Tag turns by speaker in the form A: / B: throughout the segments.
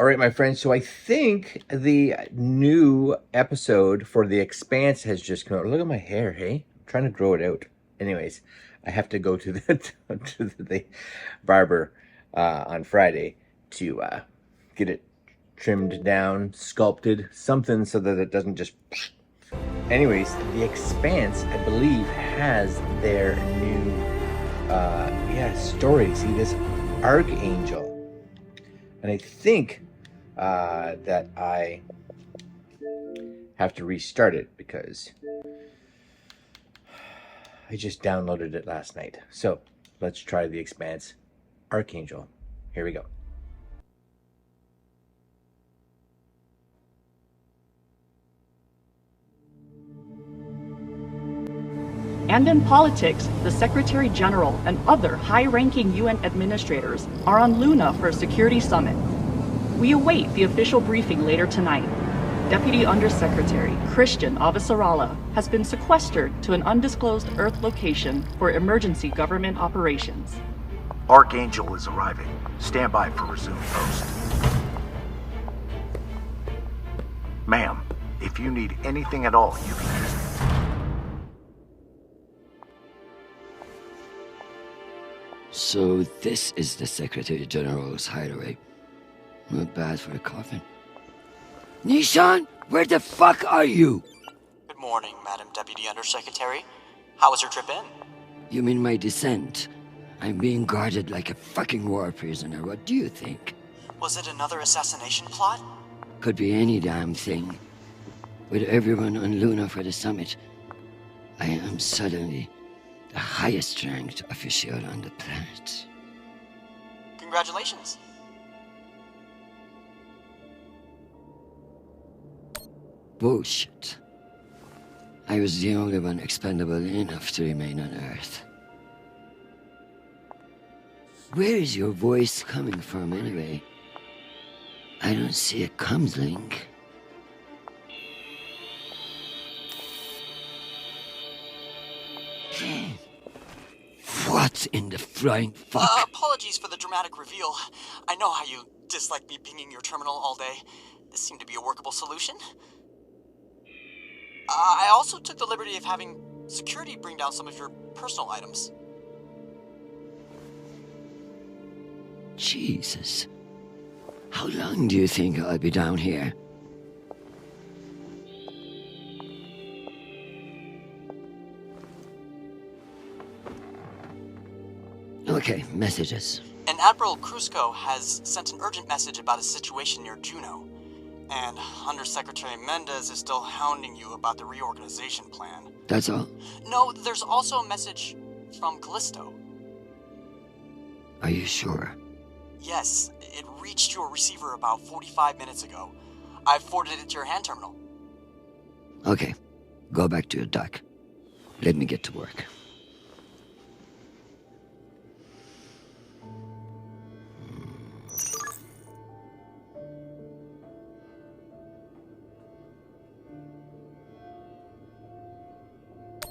A: All right, my friends. So I think the new episode for the Expanse has just come out. Look at my hair, hey? I'm trying to grow it out. Anyways, I have to go to the to the barber on Friday to get it trimmed down, sculpted, something so that it doesn't just. Anyways, the Expanse, I believe, has their new story. See this ArchAngel, and I think that I have to restart it because I just downloaded it last night. So let's try the Expanse ArchAngel. Here we go.
B: And in politics, the Secretary General and other high-ranking UN administrators are on Luna for a security summit. We await the official briefing later tonight. Deputy Undersecretary Christian Avasarala has been sequestered to an undisclosed Earth location for emergency government operations.
C: ArchAngel is arriving. Stand by for resume post. Ma'am, if you need anything at all, you can use me.
D: So this is the Secretary General's hideaway. Not bad for a coffin. Nishan, where the fuck are you?
E: Good morning, Madam Deputy Undersecretary. How was your trip in?
D: You mean my descent? I'm being guarded like a fucking war prisoner. What do you think?
E: Was it another assassination plot?
D: Could be any damn thing. With everyone on Luna for the summit, I am suddenly the highest ranked official on the planet.
E: Congratulations.
D: Bullshit. I was the only one expendable enough to remain on Earth. Where is your voice coming from, anyway? I don't see a comms link. What in the flying fuck?
E: Apologies for the dramatic reveal. I know how you dislike me pinging your terminal all day. This seemed to be a workable solution. I also took the liberty of having security bring down some of your personal items.
D: Jesus. How long do you think I'll be down here? Okay, messages.
E: And Admiral Krusco has sent an urgent message about a situation near Juno. And Undersecretary Mendez is still hounding you about the reorganization plan.
D: That's all?
E: No, there's also a message from Callisto.
D: Are you sure?
E: Yes, it reached your receiver about 45 minutes ago. I've forwarded it to your hand terminal.
D: Okay, go back to your dock. Let me get to work.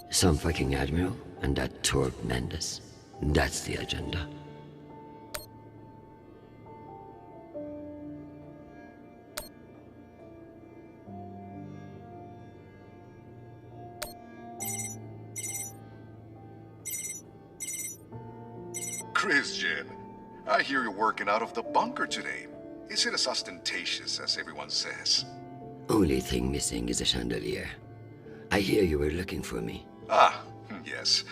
D: Some fucking admiral and that Torb Mendes. That's the agenda.
F: Christian, I hear you're working out of the bunker today. Is it as ostentatious as everyone says?
D: Only thing missing is a chandelier. I hear you were looking for me.
F: Ah, yes.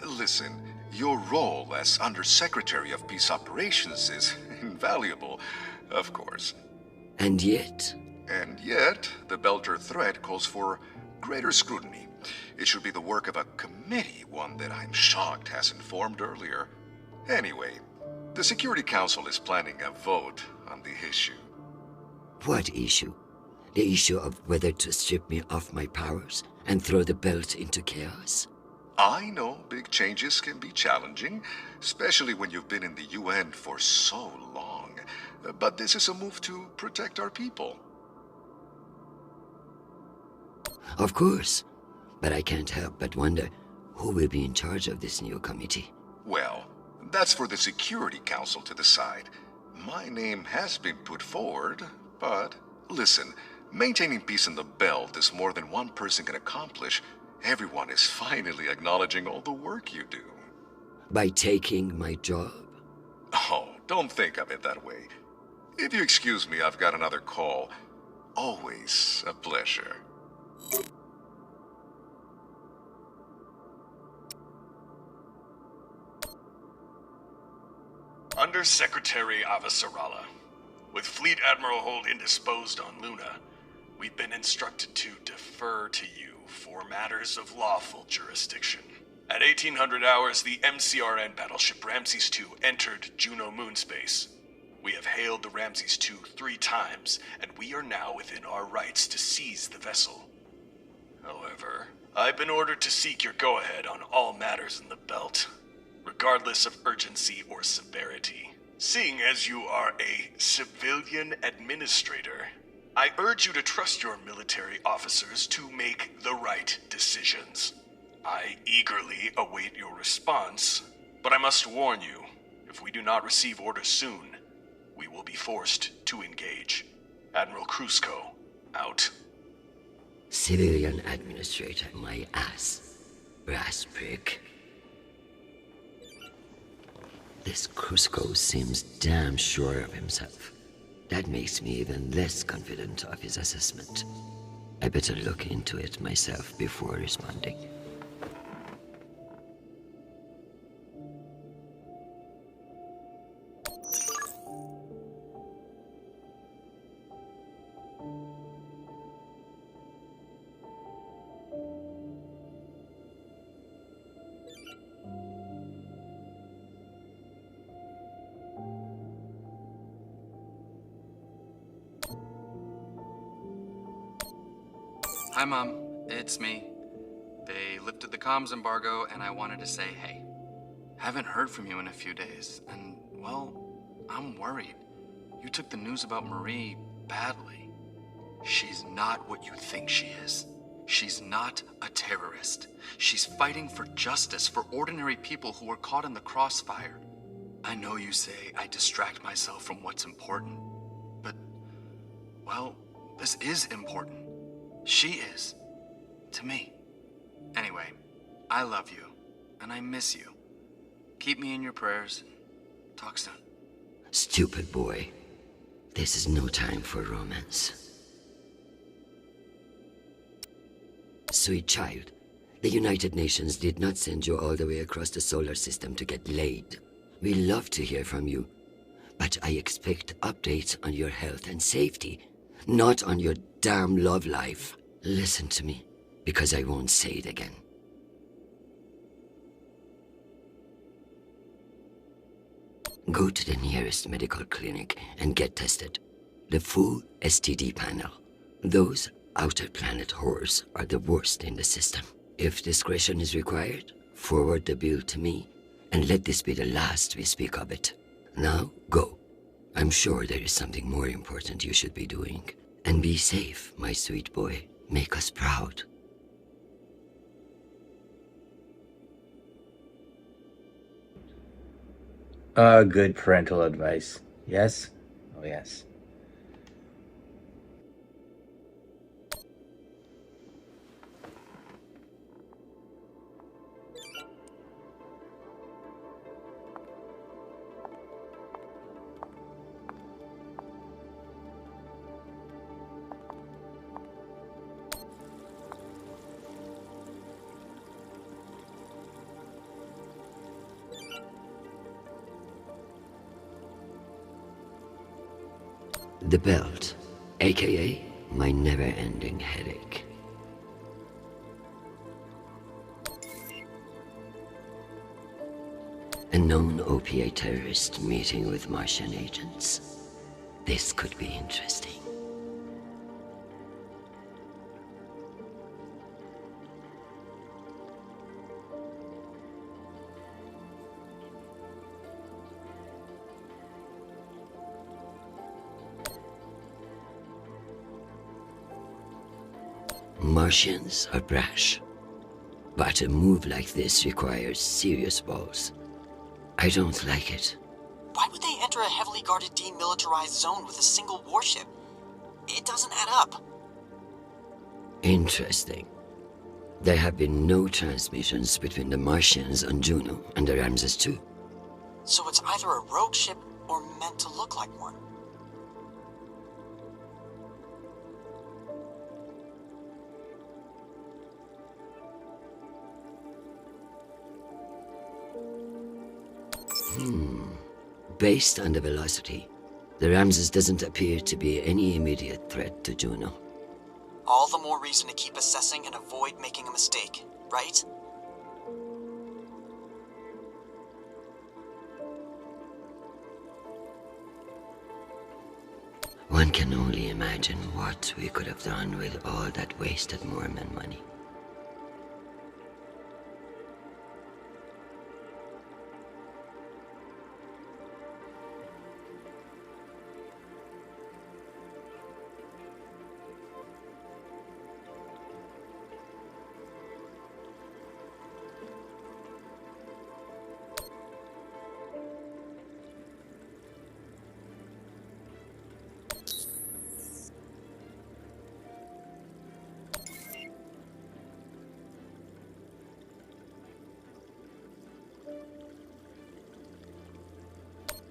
F: Listen, your role as Undersecretary of Peace Operations is invaluable, of course.
D: And yet?
F: And yet, the Belter threat calls for greater scrutiny. It should be the work of a committee, one that I'm shocked hasn't formed earlier. Anyway, the Security Council is planning a vote on the issue.
D: What issue? The issue of whether to strip me of my powers and throw the belt into chaos?
F: I know big changes can be challenging, especially when you've been in the UN for so long. But this is a move to protect our people.
D: Of course. But I can't help but wonder who will be in charge of this new committee.
F: Well, that's for the Security Council to decide. my name has been put forward, but listen, maintaining peace in the belt is more than one person can accomplish. Everyone is finally acknowledging all the work you do.
D: By taking my job?
F: Oh, don't think of it that way. If you excuse me, I've got another call. Always a pleasure.
G: Under Secretary Avasarala, with Fleet Admiral Hold indisposed on Luna, we've been instructed to defer to you for matters of lawful jurisdiction. At 1800 hours, the MCRN battleship Ramses II entered Juno moonspace. We have hailed the Ramses II 3 times, and we are now within our rights to seize the vessel. However, I've been ordered to seek your go-ahead on all matters in the belt, regardless of urgency or severity. Seeing as you are a civilian administrator, I urge you to trust your military officers to make the right decisions. I eagerly await your response, but I must warn you, if we do not receive orders soon, we will be forced to engage. Admiral Kruzko, out.
D: Civilian administrator, my ass. Brass prick. This Kruzko seems damn sure of himself. That makes me even less confident of his assessment. I better look into it myself before responding.
H: Hi, Mom. It's me. They lifted the comms embargo, and I wanted to say hey. Haven't heard from you in a few days, and, well, I'm worried. You took the news about Marie badly. She's not what you think she is. She's not a terrorist. She's fighting for justice for ordinary people who were caught in the crossfire. I know you say I distract myself from what's important, but, well, this is important. She is. To me. Anyway, I love you, and I miss you. Keep me in your prayers. Talk soon.
D: Stupid boy. This is no time for romance. Sweet child, the United Nations did not send you all the way across the solar system to get laid. We love to hear from you, but I expect updates on your health and safety, not on your damn love life. Listen to me, because I won't say it again. Go to the nearest medical clinic and get tested. The full STD panel. Those outer planet whores are the worst in the system. If discretion is required, forward the bill to me, and let this be the last we speak of it. Now, go. I'm sure there is something more important you should be doing. And be safe, my sweet boy. Make us proud.
A: Good parental advice. Yes? Oh, yes.
D: The belt, aka my never-ending headache. A known opiate terrorist meeting with Martian agents. This could be interesting. Martians are brash, but a move like this requires serious balls. I don't like it.
E: Why would they enter a heavily heavily guarded demilitarized zone with a single warship. It doesn't add up.
D: Interesting. There have been no transmissions between the Martians on Juno and the Ramses II.
E: So it's either a rogue ship or meant to look like one.
D: Based on the velocity, the Ramses doesn't appear to be any immediate threat to Juno.
E: All the more reason to keep assessing and avoid making a mistake, right?
D: One can only imagine what we could have done with all that wasted Mormon money.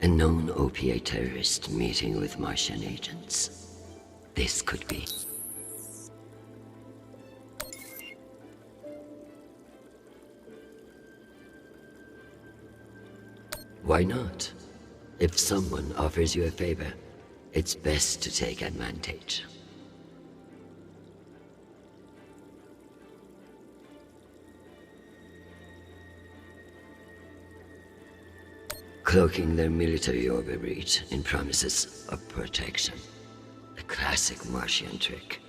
D: A known opiate terrorist meeting with Martian agents. This could be. Why not? If someone offers you a favor, it's best to take advantage. Cloaking their military overreach in promises of protection. A classic Martian trick.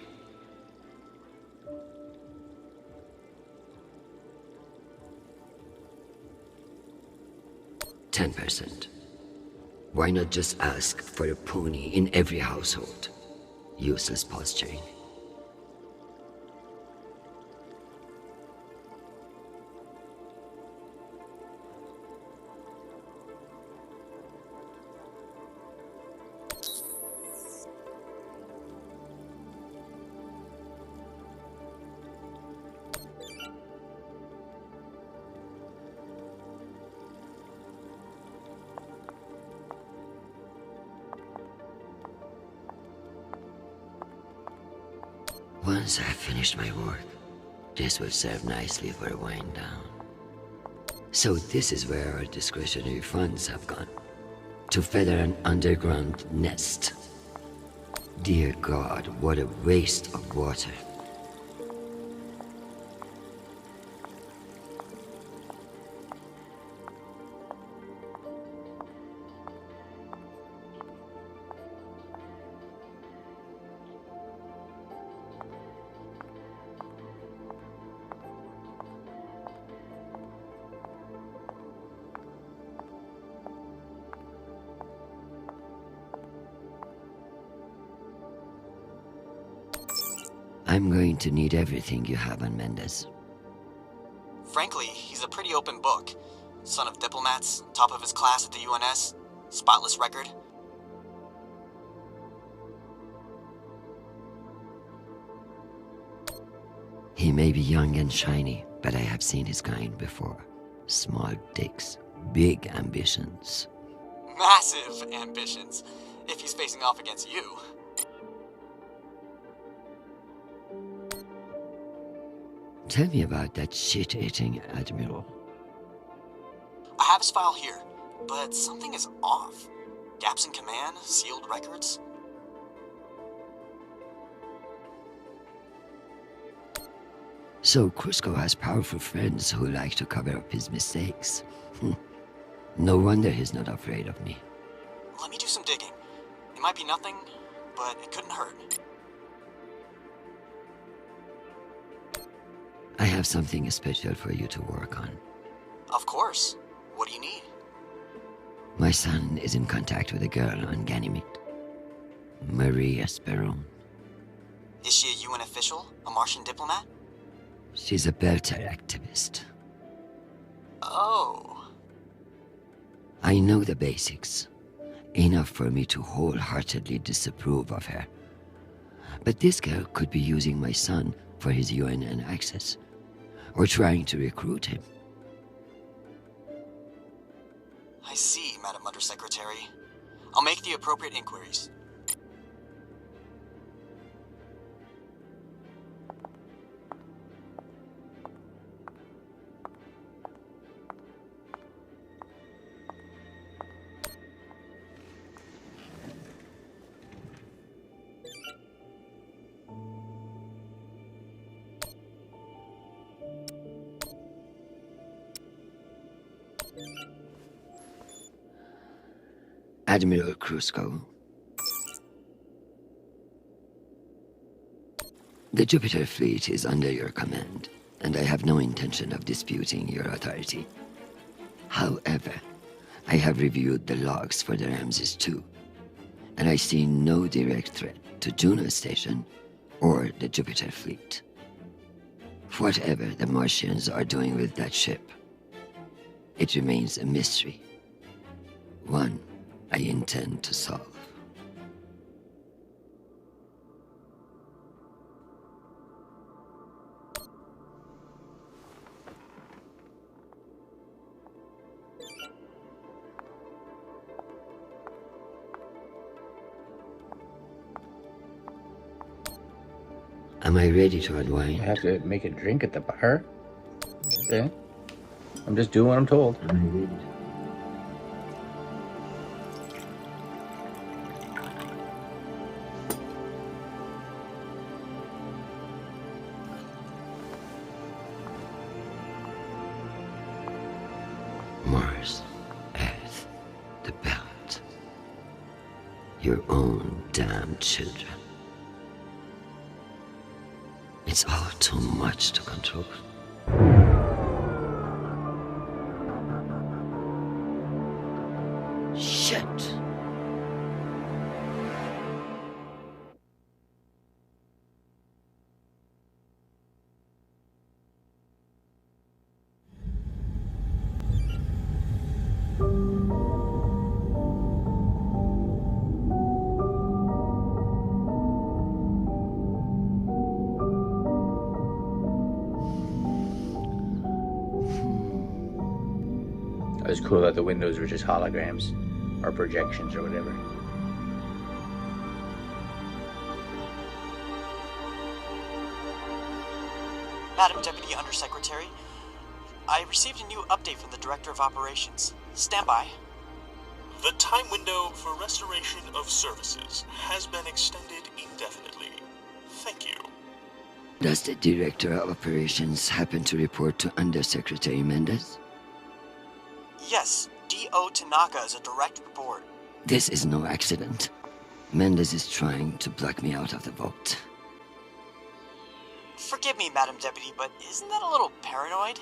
D: %. Why not just ask for a pony in every household? Useless posturing. Once I've finished my work, this will serve nicely for a wind down. So this is where our discretionary funds have gone. To feather an underground nest. Dear God, what a waste of water. I'm going to need everything you have on Mendez.
E: Frankly, he's a pretty open book. Son of diplomats, top of his class at the UNS, spotless record.
D: He may be young and shiny, but I have seen his kind before. Small dicks, big ambitions.
E: Massive ambitions, if he's facing off against you.
D: Tell me about that shit-eating admiral.
E: I have his file here, but something is off. Gaps in command, sealed records.
D: So Cusco has powerful friends who like to cover up his mistakes. No wonder he's not afraid of me.
E: Let me do some digging. It might be nothing, but it couldn't hurt.
D: I have something special for you to work on.
E: Of course. What do you need?
D: My son is in contact with a girl on Ganymede. Marie Esperon.
E: Is she a UN official? A Martian diplomat?
D: She's a Belter activist.
E: Oh.
D: I know the basics. Enough for me to wholeheartedly disapprove of her. But this girl could be using my son for his UNN access, or trying to recruit him.
E: I see, Madam Undersecretary. I'll make the appropriate inquiries.
D: Admiral Krusco. The Jupiter fleet is under your command, and I have no intention of disputing your authority. However, I have reviewed the logs for the Ramses II, and I see no direct threat to Juno Station or the Jupiter fleet. Whatever the Martians are doing with that ship, it remains a mystery. One I intend to solve. Am I ready to unwind?
A: I have to make a drink at the bar? Okay. I'm just doing what I'm told.
D: Am I ready? Mars, Earth, the Belt. Your own damn children. It's all too much to control. Shit!
A: It was cool that the windows were just holograms or projections or whatever.
E: Madam Deputy Undersecretary, I received a new update from the Director of Operations. Stand by.
I: The time window for restoration of services has been extended indefinitely. Thank you.
D: Does the Director of Operations happen to report to Undersecretary Mendez?
E: Yes, D.O. Tanaka is a direct report.
D: This is no accident. Mendez is trying to block me out of the vote.
E: Forgive me, Madam Deputy, but isn't that a little paranoid?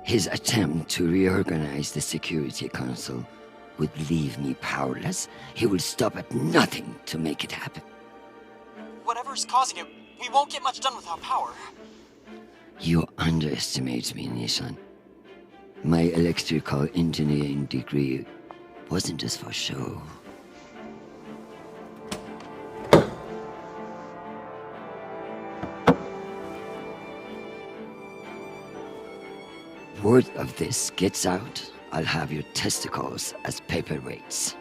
D: His attempt to reorganize the Security Council would leave me powerless. He will stop at nothing to make it happen.
E: Whatever's causing it, we won't get much done without power.
D: You underestimate me, Nishan. My electrical engineering degree wasn't just for show. Word of this gets out, I'll have your testicles as paperweights.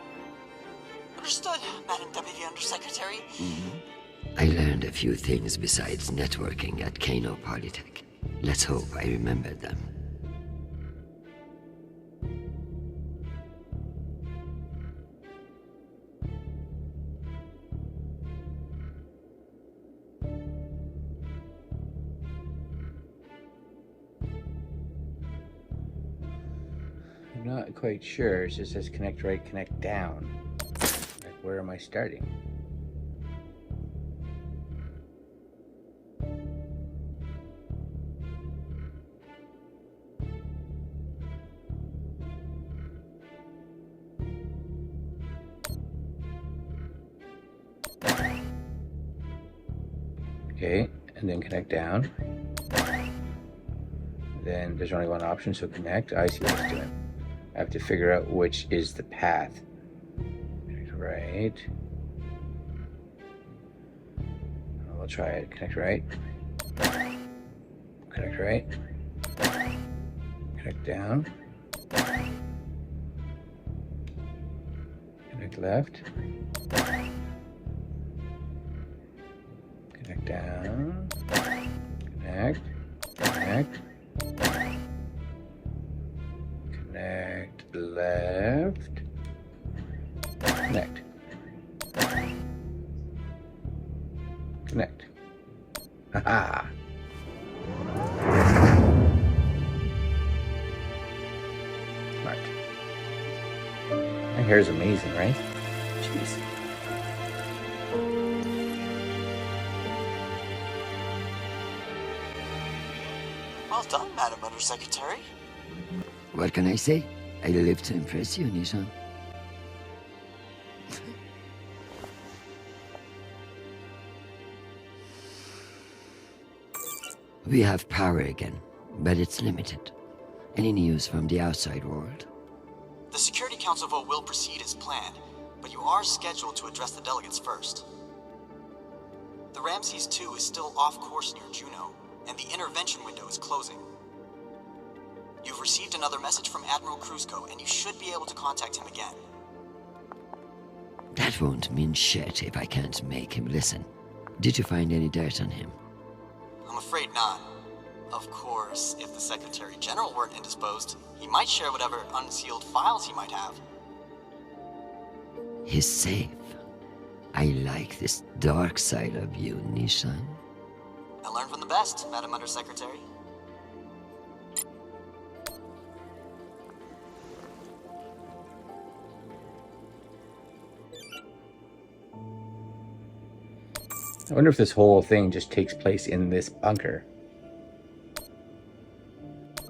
E: Understood, Madam Deputy Undersecretary.
D: I learned a few things besides networking at Kano Polytech. Let's hope I remember them.
A: I'm not quite sure. It just says connect right, connect down. Like, where am I starting? Okay, and then connect down. then there's only one option, so connect. I see what it's doing. I have to figure out which is the path. Connect right. We'll try it. Connect right. Connect right. Connect down. Connect left. Connect down. Connect. Connect. Connect left. Connect. Connect. Haha. Smart. My hair is amazing, right? Jeez.
E: Well done, Madam Undersecretary.
D: What can I say? I live to impress you, Nishan. We have power again, but it's limited. Any news from the outside world?
E: The Security Council vote will proceed as planned, but you are scheduled to address the delegates first. The Ramses 2 is still off course near Juno, and the intervention window is closing. You've received another message from Admiral Kruzko, and you should be able to contact him again.
D: That won't mean shit if I can't make him listen. Did you find any dirt on him?
E: I'm afraid not. Of course, if the Secretary General weren't indisposed, he might share whatever unsealed files he might have.
D: He's safe. I like this dark side of you, Nishan.
E: I learned from the best, Madam Undersecretary.
A: I wonder if this whole thing just takes place in this bunker.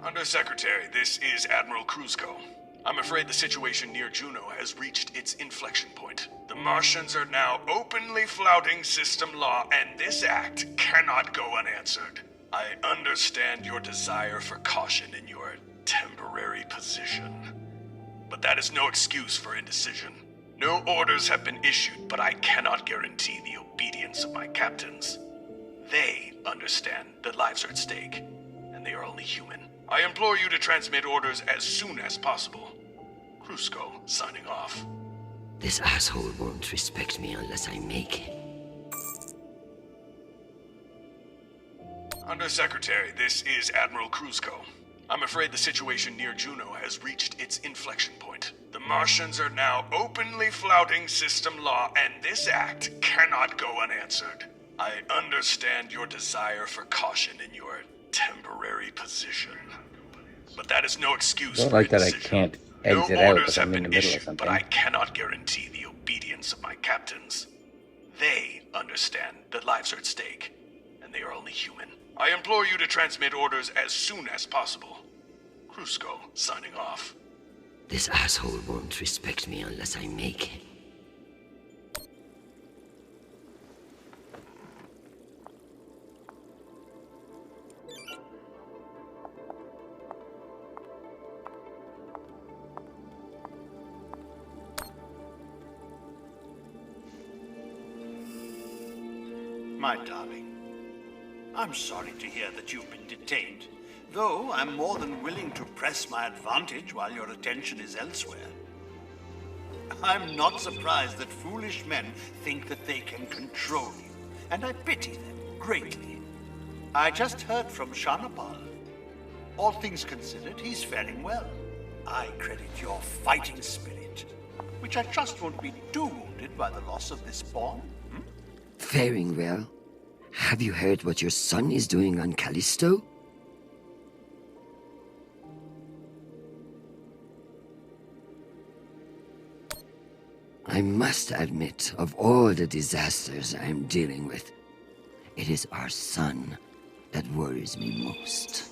G: Undersecretary, this is Admiral Kruzko. I'm afraid the situation near Juno has reached its inflection point. The Martians are now openly flouting system law, and this act cannot go unanswered. I understand your desire for caution in your temporary position, but that is no excuse for indecision. No orders have been issued, but I cannot guarantee the obedience of my captains. They understand that lives are at stake, and they are only human. I implore you to transmit orders as soon as possible. Kruzko, signing off.
D: This asshole won't respect me unless I make him.
G: Undersecretary, this is Admiral Kruzko. I'm afraid the situation near Juno has reached its inflection point. The Martians are now openly flouting system law, and this act cannot go unanswered. I understand your desire for caution in your temporary position, but that is no excuse
A: I don't
G: for
A: like that I
G: indecision.
A: can't
G: No
A: exit out
G: orders
A: because
G: have
A: I'm in the
G: been
A: middle of
G: issued,
A: something.
G: but I cannot guarantee the obedience of my captains. They understand that lives are at stake, and they are only human. I implore you to transmit orders as soon as possible. Kruzko, signing off.
D: This asshole won't respect me unless I make him.
J: My darling, I'm sorry to hear that you've been detained, though I'm more than willing to press my advantage while your attention is elsewhere. I'm not surprised that foolish men think that they can control you, and I pity them greatly. I just heard from Shanapal. All things considered, he's faring well. I credit your fighting spirit, which I trust won't be too wounded by the loss of this pawn.
D: Faring well? Have you heard what your son is doing on Callisto? I must admit, of all the disasters I'm dealing with, it is our son that worries me most.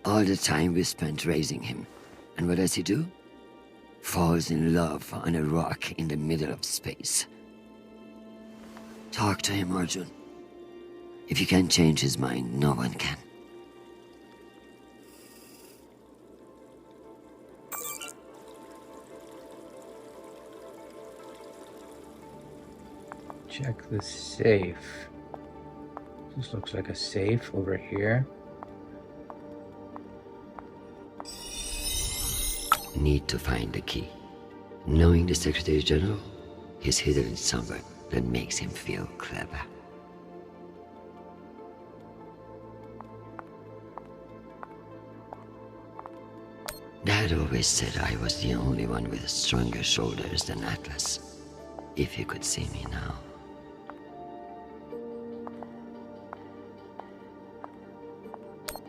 D: All the time we spent raising him, and what does he do? Falls in love on a rock in the middle of space. Talk to him, Arjun. If you can't change his mind, no one can.
A: Check the safe. This looks like a safe over here.
D: Need to find the key. Knowing the Secretary General, he's hidden it somewhere that makes him feel clever. Dad always said I was the only one with stronger shoulders than Atlas. If you could see me now.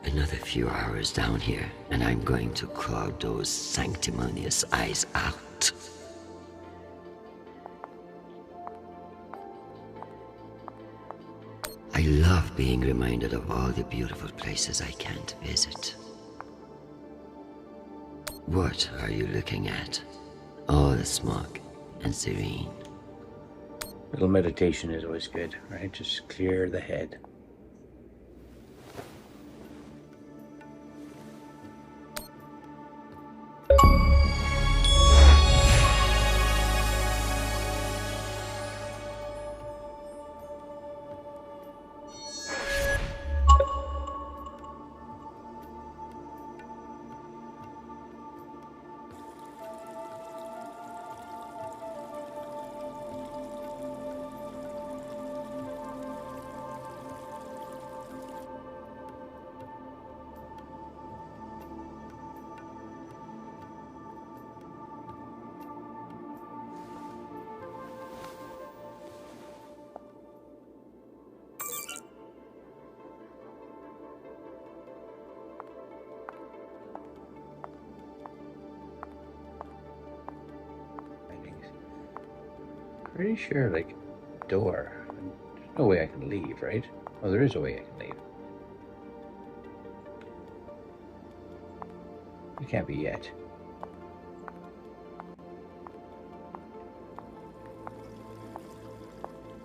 D: Another few hours down here, and I'm going to claw those sanctimonious eyes out. I love being reminded of all the beautiful places I can't visit. What are you looking at? All the smog and serene.
A: Little meditation is always good, right? Just clear the head. Pretty sure, like, door. There's no way I can leave, right? Oh, there is a way I can leave. It can't be yet.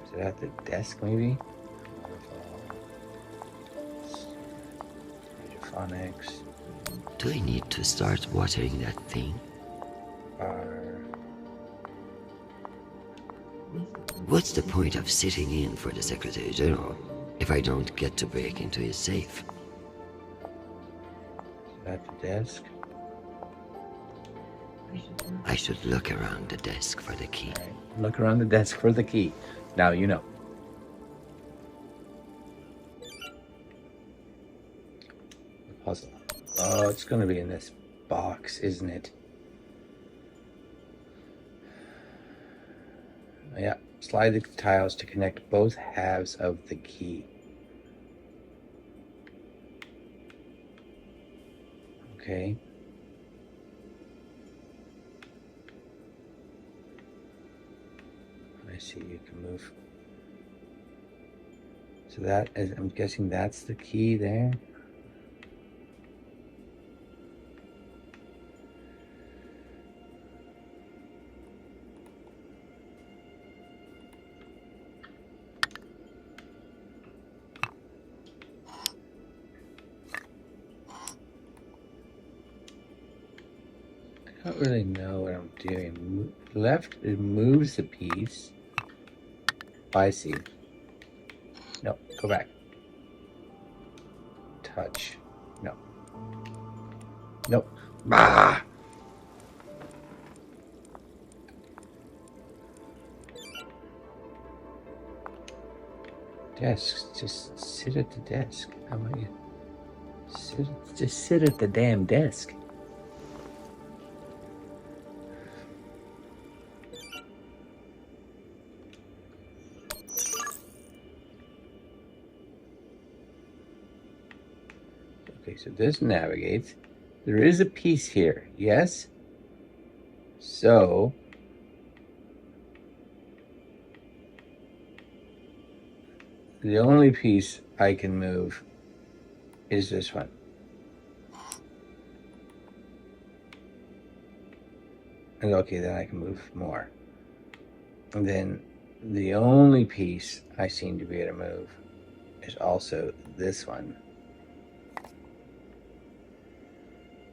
A: Is it at the desk, maybe? Hydroponics.
D: Do I need to start watering that thing? What's the point of sitting in for the Secretary General if I don't get to break into his safe?
A: At the desk.
D: I should look around the desk for the key.
A: Right. Look around the desk for the key. Now you know. The puzzle. Oh, it's going to be in this box, isn't it? Yeah. Slide the tiles to connect both halves of the key. Okay. I see, you can move. So that is, I'm guessing that's the key there. I don't really know what I'm doing. Left, it moves the piece. I see. No, go back. Touch. No. Nope. Ah! Desk. Just sit at the desk. How about you? Just sit at the damn desk. Okay, so this navigates. There is a piece here, yes? So, the only piece I can move is this one. And okay, then I can move more. And then the only piece I seem to be able to move is also this one.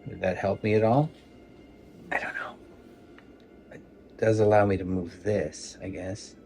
A: Did that help me at all? I don't know. It does allow me to move this, I guess.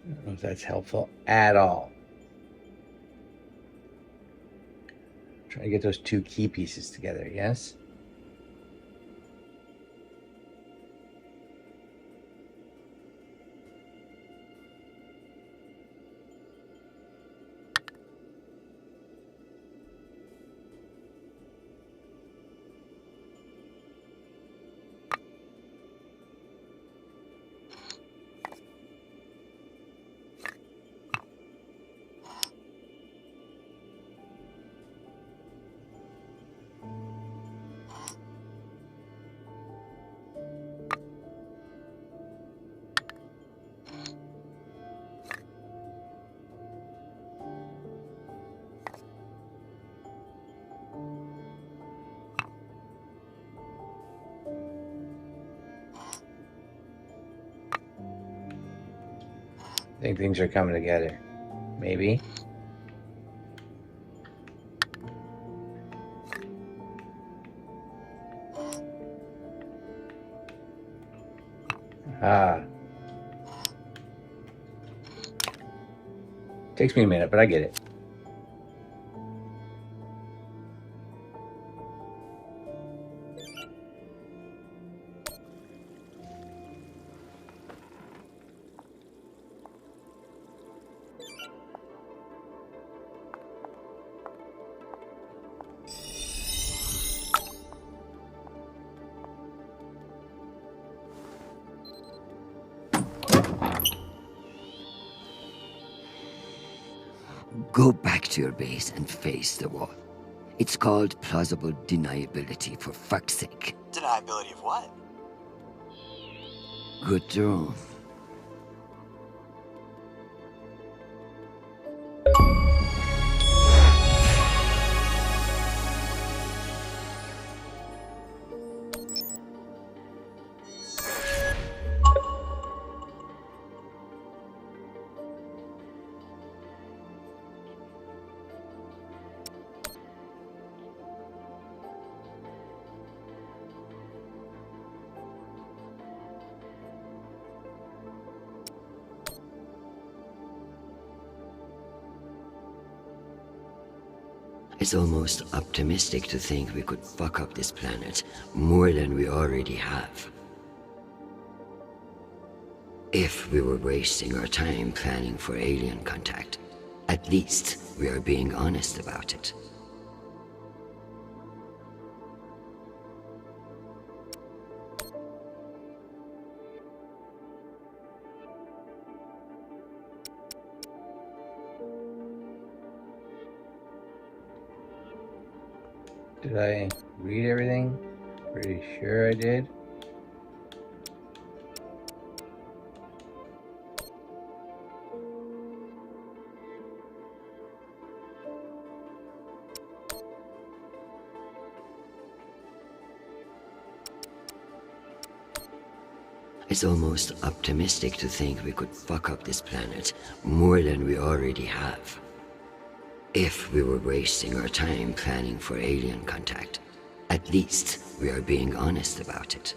A: I don't know if that's helpful at all. Trying to get those two key pieces together, yes? I think things are coming together. Maybe. Ah. Takes me a minute, but I get it.
D: Go back to your base and face the wall. It's called plausible deniability, for fuck's sake.
E: Deniability of what?
D: Good draw. It's almost optimistic to think we could fuck up this planet more than we already have. If we were wasting our time planning for alien contact, at least we are being honest about it.
A: Did I read everything? Pretty sure I did.
D: It's almost optimistic to think we could fuck up this planet more than we already have. If we were wasting our time planning for alien contact, at least we are being honest about it.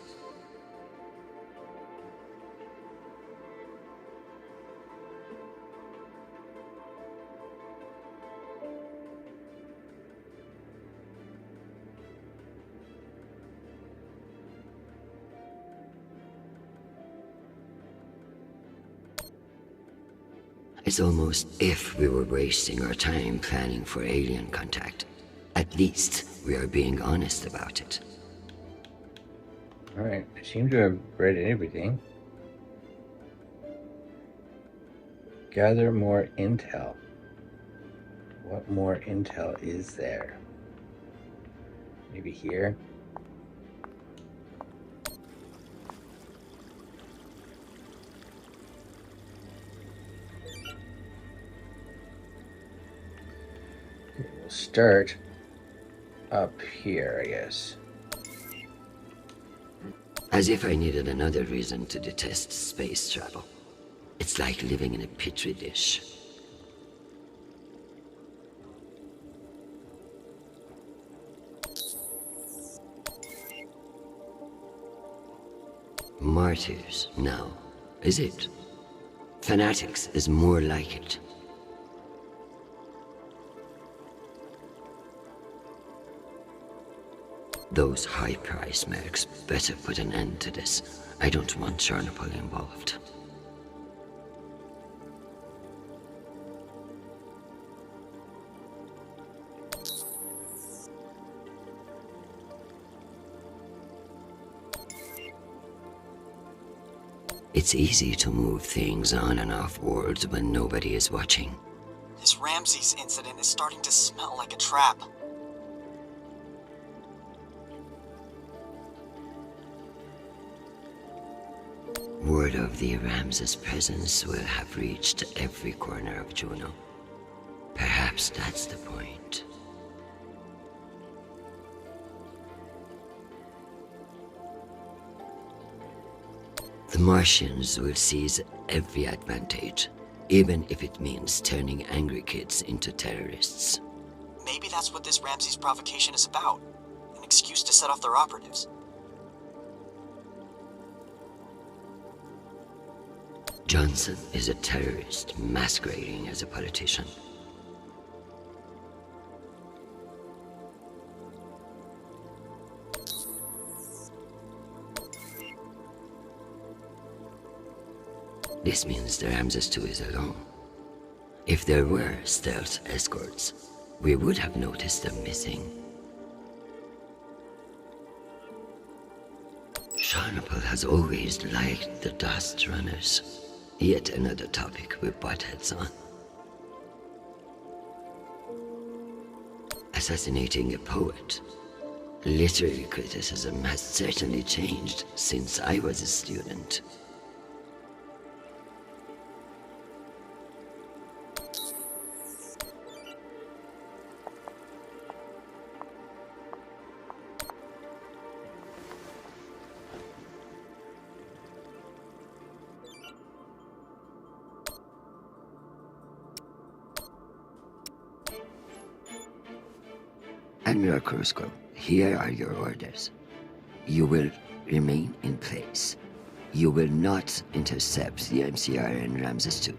D: It's almost if we were wasting our time planning for alien contact. At least we are being honest about it.
A: Alright, I seem to have read everything. Gather more intel. What more intel is there? Maybe here? We'll start up here, I guess.
D: As if I needed another reason to detest space travel. It's like living in a petri dish. Martyrs, now, is it? Fanatics is more like it. Those high price mercs better put an end to this. I don't want Chernobyl involved. It's easy to move things on and off worlds when nobody is watching.
E: This Ramses incident is starting to smell like a trap.
D: Word of the Ramses' presence will have reached every corner of Juno. Perhaps that's the point. The Martians will seize every advantage, even if it means turning angry kids into terrorists.
E: Maybe that's what this Ramses provocation is about. An excuse to set off their operatives.
D: Johnson is a terrorist masquerading as a politician. This means the Ramses 2 is alone. If there were stealth escorts, we would have noticed them missing. Chernobyl has always liked the dust runners. Yet another topic we butt heads on. Assassinating a poet. Literary criticism has certainly changed since I was a student. Admiral Krusko, here are your orders. You will remain in place. You will not intercept the MCR and Ramses 2.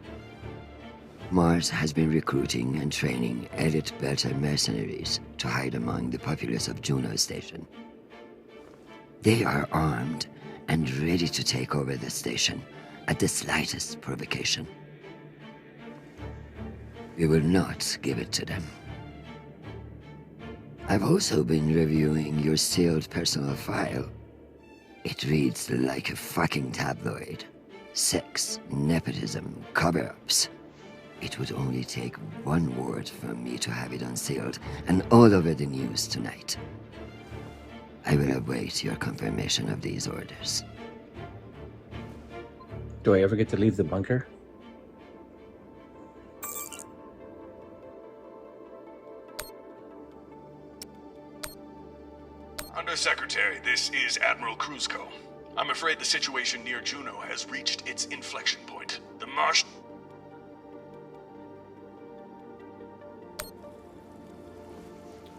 D: Mars has been recruiting and training elite Belter mercenaries to hide among the populace of Juno Station. They are armed and ready to take over the station at the slightest provocation. We will not give it to them. I've also been reviewing your sealed personal file. It reads like a fucking tabloid. Sex, nepotism, cover-ups. It would only take one word from me to have it unsealed and all over the news tonight. I will await your confirmation of these orders.
A: Do I ever get to leave the bunker?
G: Undersecretary, this is Admiral Krusko. I'm afraid the situation near Juno has reached its inflection point. The Martian...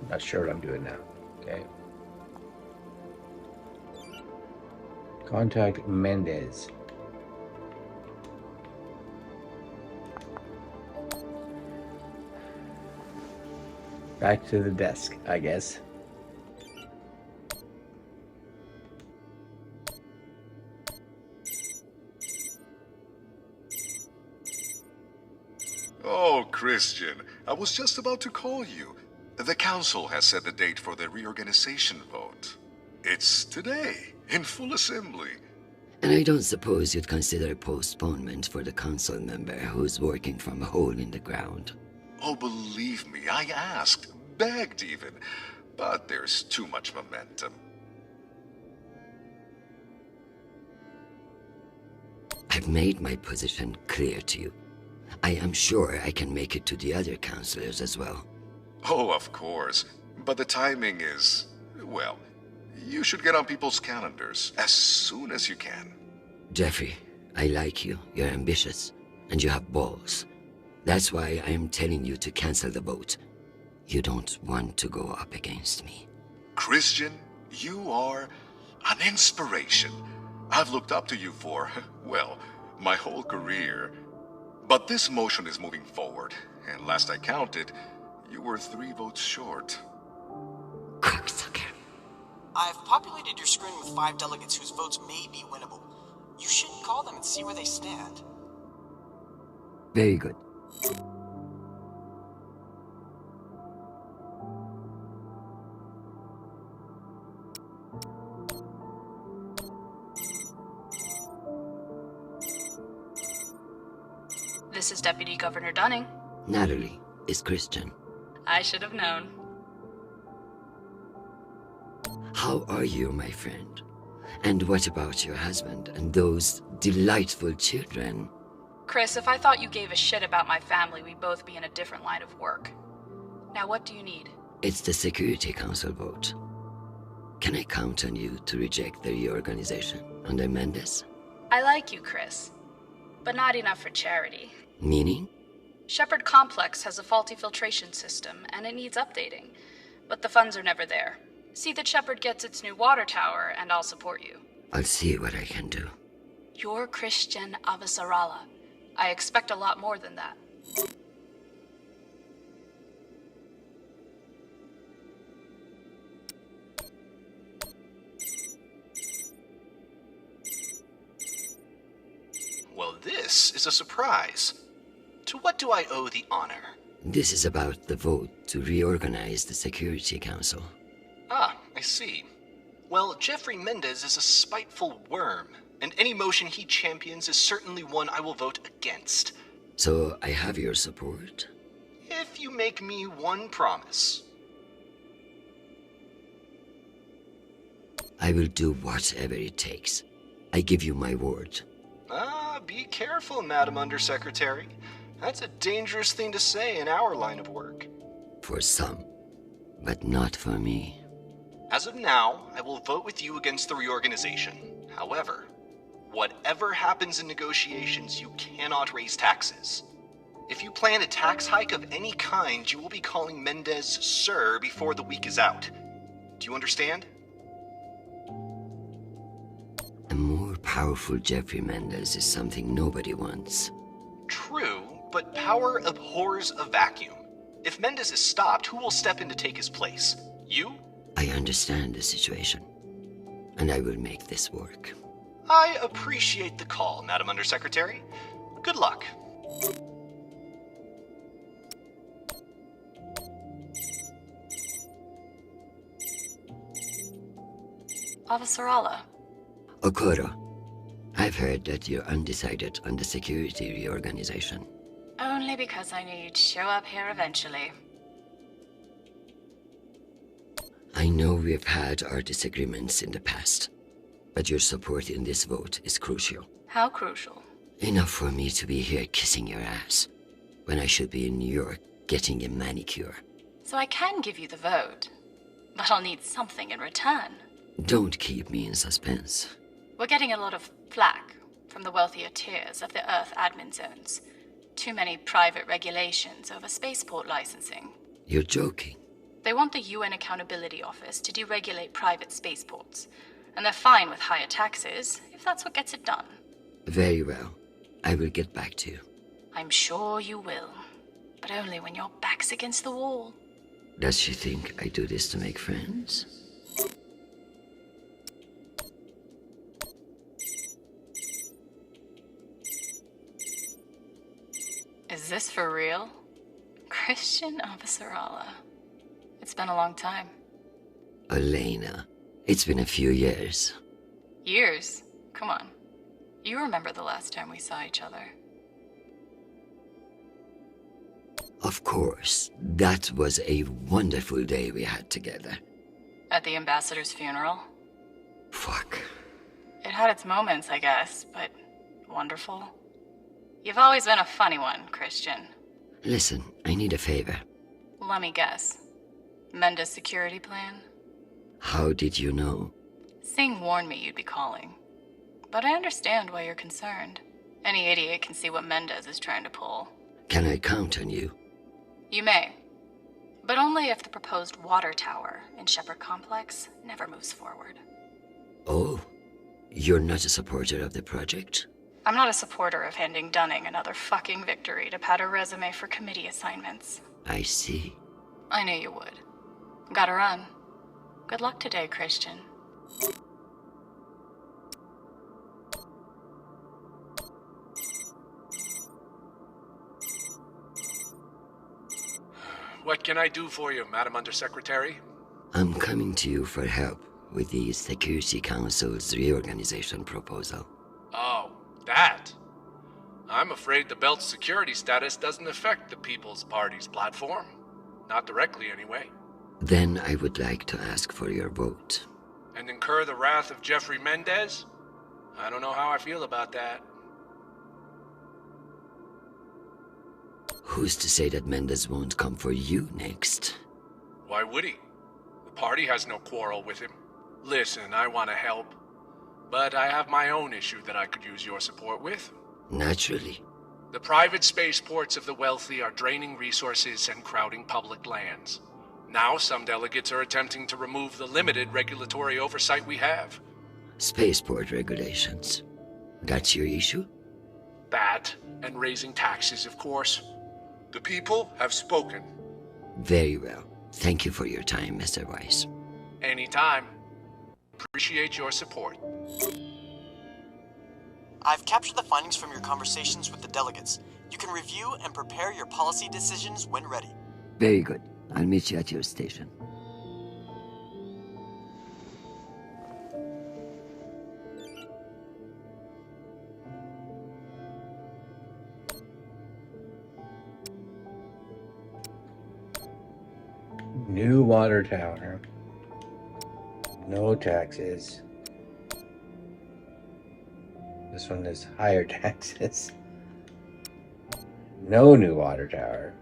A: Not sure what I'm doing now. Okay. Contact Mendez. Back to the desk, I guess.
F: Oh, Christian, I was just about to call you. The council has set the date for the reorganization vote. It's today, in full assembly.
D: And I don't suppose you'd consider postponement for the council member who's working from a hole in the ground.
F: Oh, believe me, I asked, begged even, but there's too much momentum.
D: I've made my position clear to you. I am sure I can make it to the other councillors as well.
F: Oh, of course, but the timing is, well, you should get on people's calendars as soon as you can.
D: Jeffrey, I like you. You're ambitious, and you have balls. That's why I am telling you to cancel the vote. You don't want to go up against me.
F: Christian, you are an inspiration. I've looked up to you for, well, my whole career. But this motion is moving forward, and last I counted, you were 3 votes short.
D: Cocksucker.
E: I've populated your screen with 5 delegates whose votes may be winnable. You should call them and see where they stand.
D: Very good.
K: This is Deputy Governor Dunning.
D: Natalie is Christian.
K: I should have known.
D: How are you, my friend? And what about your husband and those delightful children?
K: Chris, if I thought you gave a shit about my family, we'd both be in a different line of work. Now, what do you need?
D: It's the Security Council vote. Can I count on you to reject the reorganization under Mendes?
K: I like you, Chris. But not enough for charity.
D: Meaning?
K: Shepherd Complex has a faulty filtration system, and it needs updating. But the funds are never there. See that Shepherd gets its new water tower, and I'll support you.
D: I'll see what I can do.
K: You're Christian Avasarala. I expect a lot more than that.
L: Well, this is a surprise. To what do I owe the honor?
D: This is about the vote to reorganize the Security Council.
L: Ah, I see. Well, Jeffrey Mendez is a spiteful worm, and any motion he champions is certainly one I will vote against.
D: So I have your support?
L: If you make me one promise.
D: I will do whatever it takes. I give you my word.
L: Ah, be careful, Madam Undersecretary. That's a dangerous thing to say in our line of work.
D: For some, but not for me.
L: As of now, I will vote with you against the reorganization. However, whatever happens in negotiations, you cannot raise taxes. If you plan a tax hike of any kind, you will be calling Mendez Sir before the week is out. Do you understand?
D: A more powerful Jeffrey Mendez is something nobody wants.
L: True, but power abhors a vacuum. If Mendez is stopped, who will step in to take his place? You?
D: I understand the situation, and I will make this work.
L: I appreciate the call, Madam Undersecretary. Good luck.
K: Avasarala.
D: Okoro, I've heard that you're undecided on the security reorganization.
K: Only because I knew you'd show up here eventually.
D: I know we've had our disagreements in the past, but your support in this vote is crucial.
K: How crucial?
D: Enough for me to be here kissing your ass, when I should be in New York getting a manicure.
K: So I can give you the vote, but I'll need something in return.
D: Don't keep me in suspense.
K: We're getting a lot of flack from the wealthier tiers of the Earth admin zones. Too many private regulations over spaceport licensing.
D: You're joking.
K: They want the UN Accountability Office to deregulate private spaceports, and they're fine with higher taxes if that's what gets it done.
D: Very well. I will get back to you.
K: I'm sure you will, but only when your back's against the wall.
D: Does she think I do this to make friends?
K: Is this for real? Christian Avasarala. It's been a long time.
D: Elena, it's been a few years.
K: Years? Come on. You remember the last time we saw each other.
D: Of course, that was a wonderful day we had together.
K: At the ambassador's funeral?
D: Fuck.
K: It had its moments, I guess, but wonderful. You've always been a funny one, Christian.
D: Listen, I need a favor.
K: Let me guess. Mendes security plan?
D: How did you know?
K: Singh warned me you'd be calling. But I understand why you're concerned. Any idiot can see what Mendes is trying to pull.
D: Can I count on you?
K: You may. But only if the proposed water tower in Shepherd Complex never moves forward.
D: Oh, you're not a supporter of the project?
K: I'm not a supporter of handing Dunning another fucking victory to pad her resume for committee assignments.
D: I see.
K: I knew you would. Gotta run. Good luck today, Christian.
M: What can I do for you, Madam Undersecretary?
D: I'm coming to you for help with the Security Council's reorganization proposal.
M: Oh, that. I'm afraid the Belt's security status doesn't affect the People's Party's platform. Not directly, anyway.
D: Then I would like to ask for your vote.
M: And incur the wrath of Jeffrey Mendez? I don't know how I feel about that.
D: Who's to say that Mendez won't come for you next?
M: Why would he? The party has no quarrel with him. Listen, I want to help. But I have my own issue that I could use your support with.
D: Naturally.
M: The private spaceports of the wealthy are draining resources and crowding public lands. Now some delegates are attempting to remove the limited regulatory oversight we have.
D: Spaceport regulations. That's your issue?
M: That, and raising taxes, of course. The people have spoken.
D: Very well. Thank you for your time, Mr. Weiss.
M: Anytime. Appreciate your support.
E: I've captured the findings from your conversations with the delegates. You can review and prepare your policy decisions when ready.
D: Very good. I'll meet you at your station.
A: New water tower. No taxes. This one is higher taxes. No new water tower.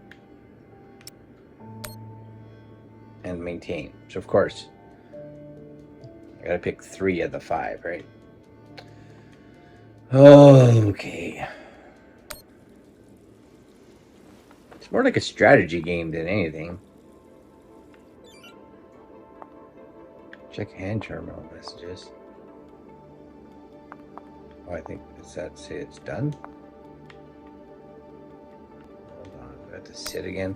A: And maintain. So of course, I gotta pick 3 of the 5, right? Okay. It's more like a strategy game than anything. Check hand terminal messages. Oh, I think, does that say it's done? Hold on, do I have to sit again?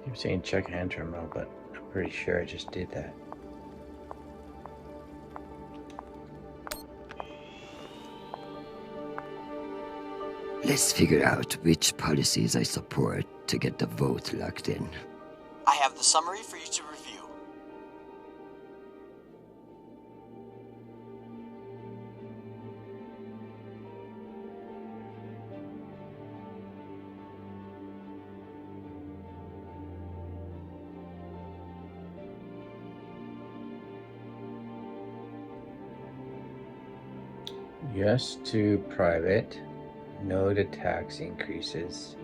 A: I'm saying check hand terminal, but I'm pretty sure I just did that.
D: Let's figure out which policies I support to get the vote locked in.
E: I have the summary for you to review.
A: Yes to private. No to tax increases.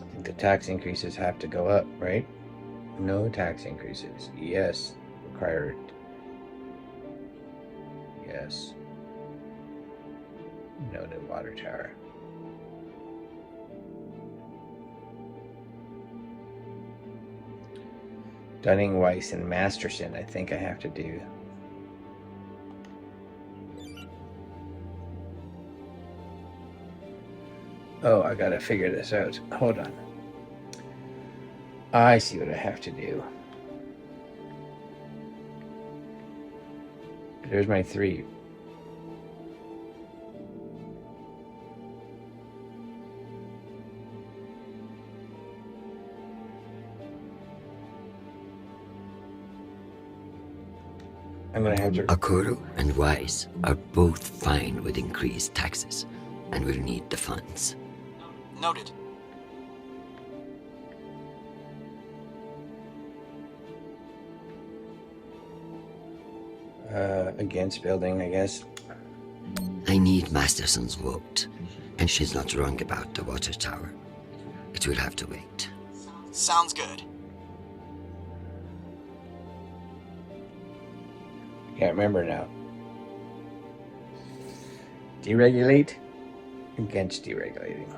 A: I think the tax increases have to go up, right? No tax increases. Yes. Required. Yes. No new water tower. Dunning, Weiss, and Masterson, I think I have to do. Oh, I gotta figure this out. Hold on. I see what I have to do. There's my 3. I'm gonna have to.
D: Okoro and Wise are both fine with increased taxes and will need the funds.
E: Noted.
A: Against building, I guess.
D: I need Masterson's vote, and she's not wrong about the water tower. It will have to wait.
E: Sounds good.
A: Can't remember now. Deregulate against deregulating.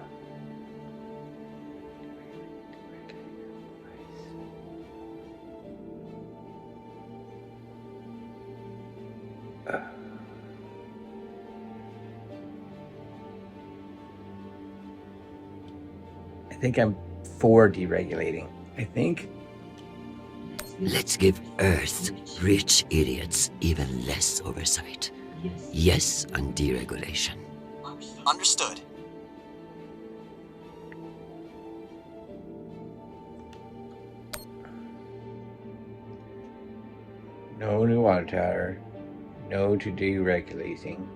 A: I think I'm for deregulating. I think.
D: Let's give Earth's rich idiots even less oversight. Yes on deregulation.
E: Understood.
A: No new water tower. No to deregulating.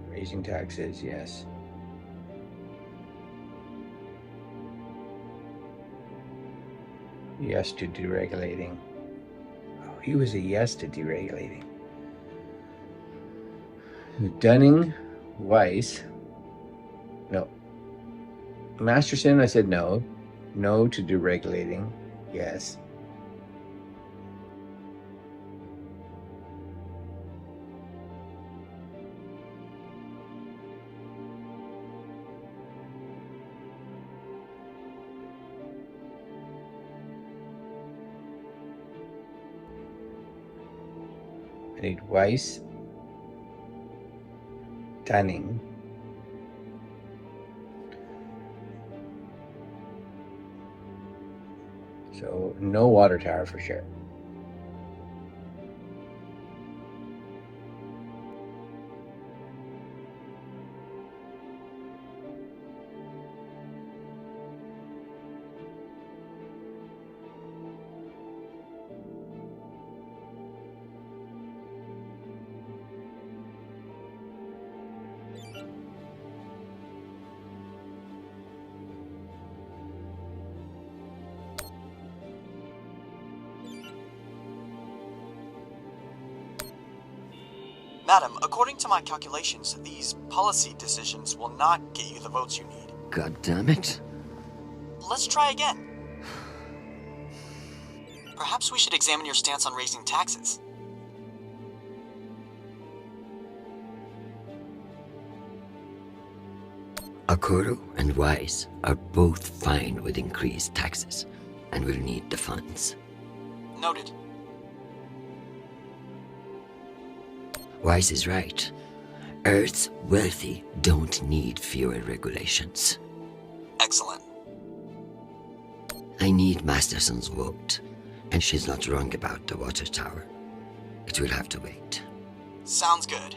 A: Raising taxes, yes. Yes to deregulating. Oh, he was a yes to deregulating. Dunning, Weiss. No. Masterson, I said no. No to deregulating. Yes. I need Weiss, Dunning, so no water tower for sure.
E: Madam, according to my calculations, these policy decisions will not get you the votes you need.
D: God damn it.
E: Let's try again. Perhaps we should examine your stance on raising taxes.
D: Okoro and Wise are both fine with increased taxes and will need the funds.
E: Noted.
D: Wise is right. Earth's wealthy don't need fewer regulations.
E: Excellent.
D: I need Masterson's vote, and she's not wrong about the water tower. It will have to wait.
E: Sounds good.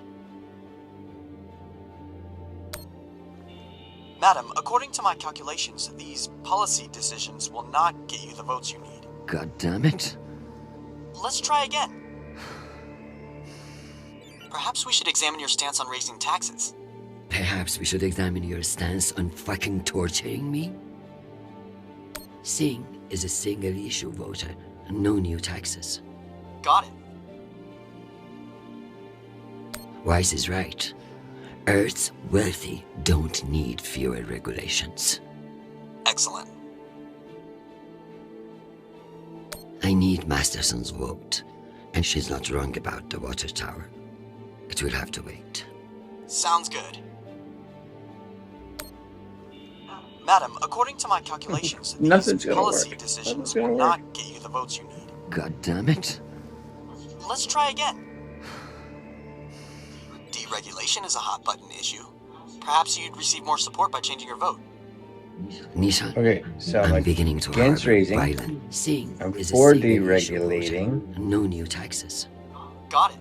E: Madam, according to my calculations, these policy decisions will not get you the votes you need.
D: God damn it.
E: Let's try again. Perhaps we should examine your stance on raising taxes.
D: Perhaps we should examine your stance on fucking torturing me? Singh is a single-issue voter, no new taxes.
E: Got it.
D: Wise is right. Earth's wealthy don't need fewer regulations.
E: Excellent.
D: I need Masterson's vote, and she's not wrong about the water tower. It will have to wait.
E: Sounds good. Madam, according to my calculations, these policy decisions will not get you the votes you need.
D: God damn it.
E: Let's try again. Deregulation is a hot-button issue. Perhaps you'd receive more support by changing your vote.
D: Nisha,
A: Okay, so
D: I'm
A: I'm
D: beginning to
A: against
D: harbor
A: raising.
D: violent. Singh
A: I'm
D: is
A: for
D: a single-issue
A: deregulating.
D: voter, no new taxes.
E: Got it.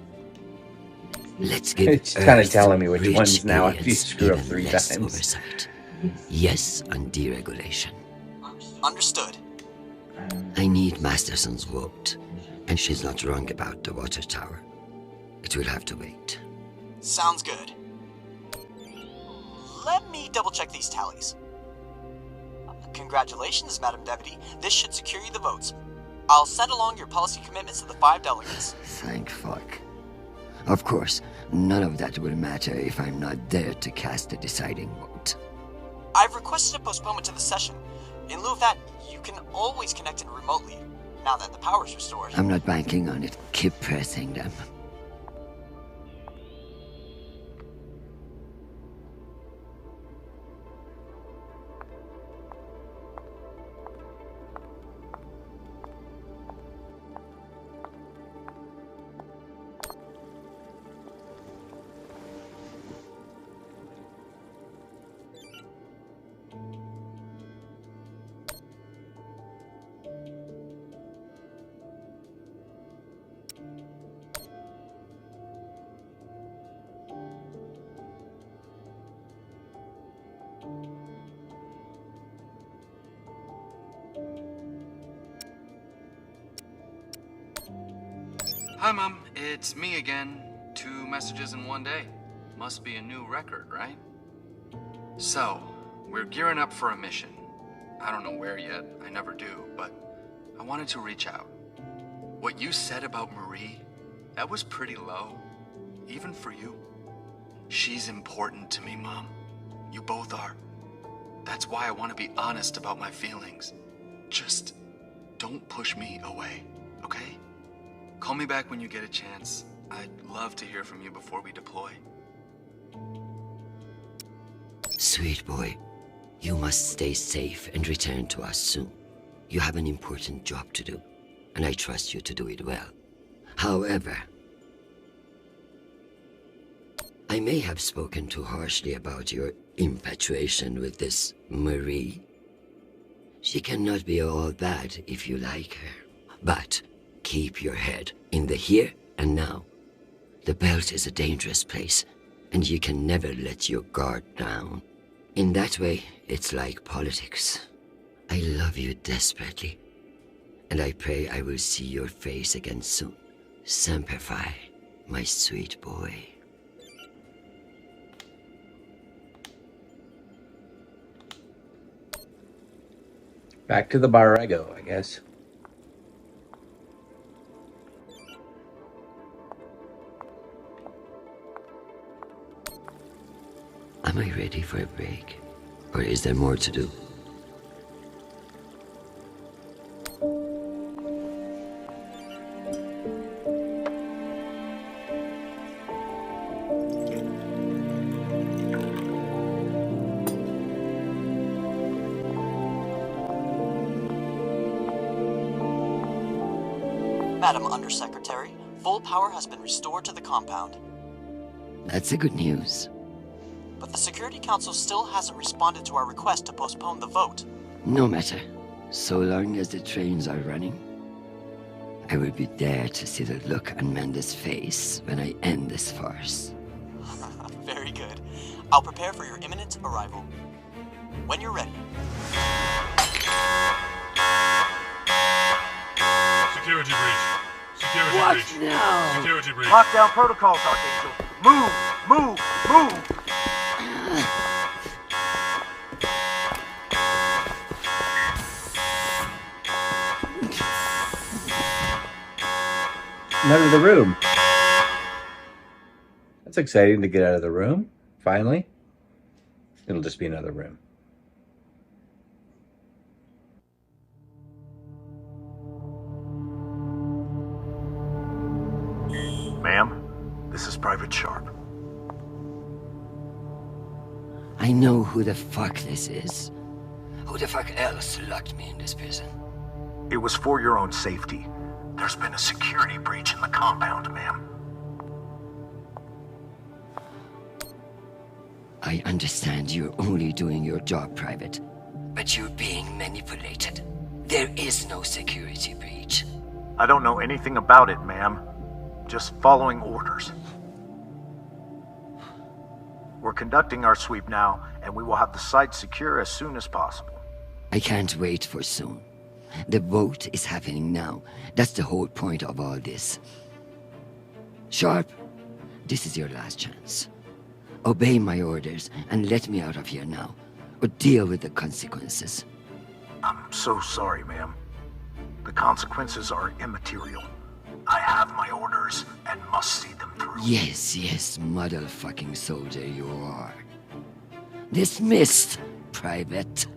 D: Let's give
A: It's kind of
D: Earth's
A: telling me which
D: rich
A: ones now if you
D: idiots
A: screw up
D: even
A: 3
D: less
A: times.
D: oversight. Yes on deregulation.
E: Understood.
D: I need Masterson's vote, And she's not wrong about the water tower. It will have to wait.
E: Sounds good. Let me double-check these tallies. Congratulations, Madam Deputy. This should secure you the votes. I'll send along your policy commitments to the 5 delegates.
D: Thank fuck. Of course, none of that will matter if I'm not there to cast the deciding vote.
E: I've requested a postponement to the session. In lieu of that, you can always connect in remotely, now that the power's restored.
D: I'm not banking on it. Keep pressing them.
H: Hi, Mom. It's me again. 2 messages in one day. Must be a new record, right? So, we're gearing up for a mission. I don't know where yet. I never do, but I wanted to reach out. What you said about Marie, that was pretty low. Even for you. She's important to me, Mom. You both are. That's why I want to be honest about my feelings. Just don't push me away, okay? Call me back when you get a chance. I'd love to hear from you before we deploy.
D: Sweet boy, you must stay safe and return to us soon. You have an important job to do, and I trust you to do it well. However, I may have spoken too harshly about your infatuation with this Marie. She cannot be all bad if you like her. But keep your head in the here and now. The belt is a dangerous place, and you can never let your guard down. In that way, it's like politics. I love you desperately, and I pray I will see your face again soon. Semper Fi, my sweet boy.
A: Back to the bar I go, I guess.
D: Am I ready for a break? Or is there more to do?
E: Madam Undersecretary, full power has been restored to the compound.
D: That's the good news.
E: But the Security Council still hasn't responded to our request to postpone the vote.
D: No matter. So long as the trains are running, I will be there to see the look on Amanda's face when I end this farce.
E: Very good. I'll prepare for your imminent arrival. When you're ready.
N: Security breach. Security
D: What
N: breach.
D: now?
N: Security breach.
C: Lockdown protocols, Archangel. Move! Move! Move!
A: I'm out of the room. That's exciting to get out of the room, finally. It'll just be another room.
C: Ma'am, this is Private Sharp.
D: I know who the fuck this is. Who the fuck else locked me in this prison?
C: It was for your own safety. There's been a security breach in the compound, ma'am.
D: I understand you're only doing your job, Private, but you're being manipulated. There is no security breach.
C: I don't know anything about it, ma'am. Just following orders. We're conducting our sweep now, and we will have the site secure as soon as possible.
D: I can't wait for soon. The vote is happening now. That's the whole point of all this. Sharp, this is your last chance. Obey my orders and let me out of here now, or deal with the consequences.
C: I'm so sorry, ma'am. The consequences are immaterial. I have my orders and must see them through.
D: Yes, motherfucking soldier you are. Dismissed, Private.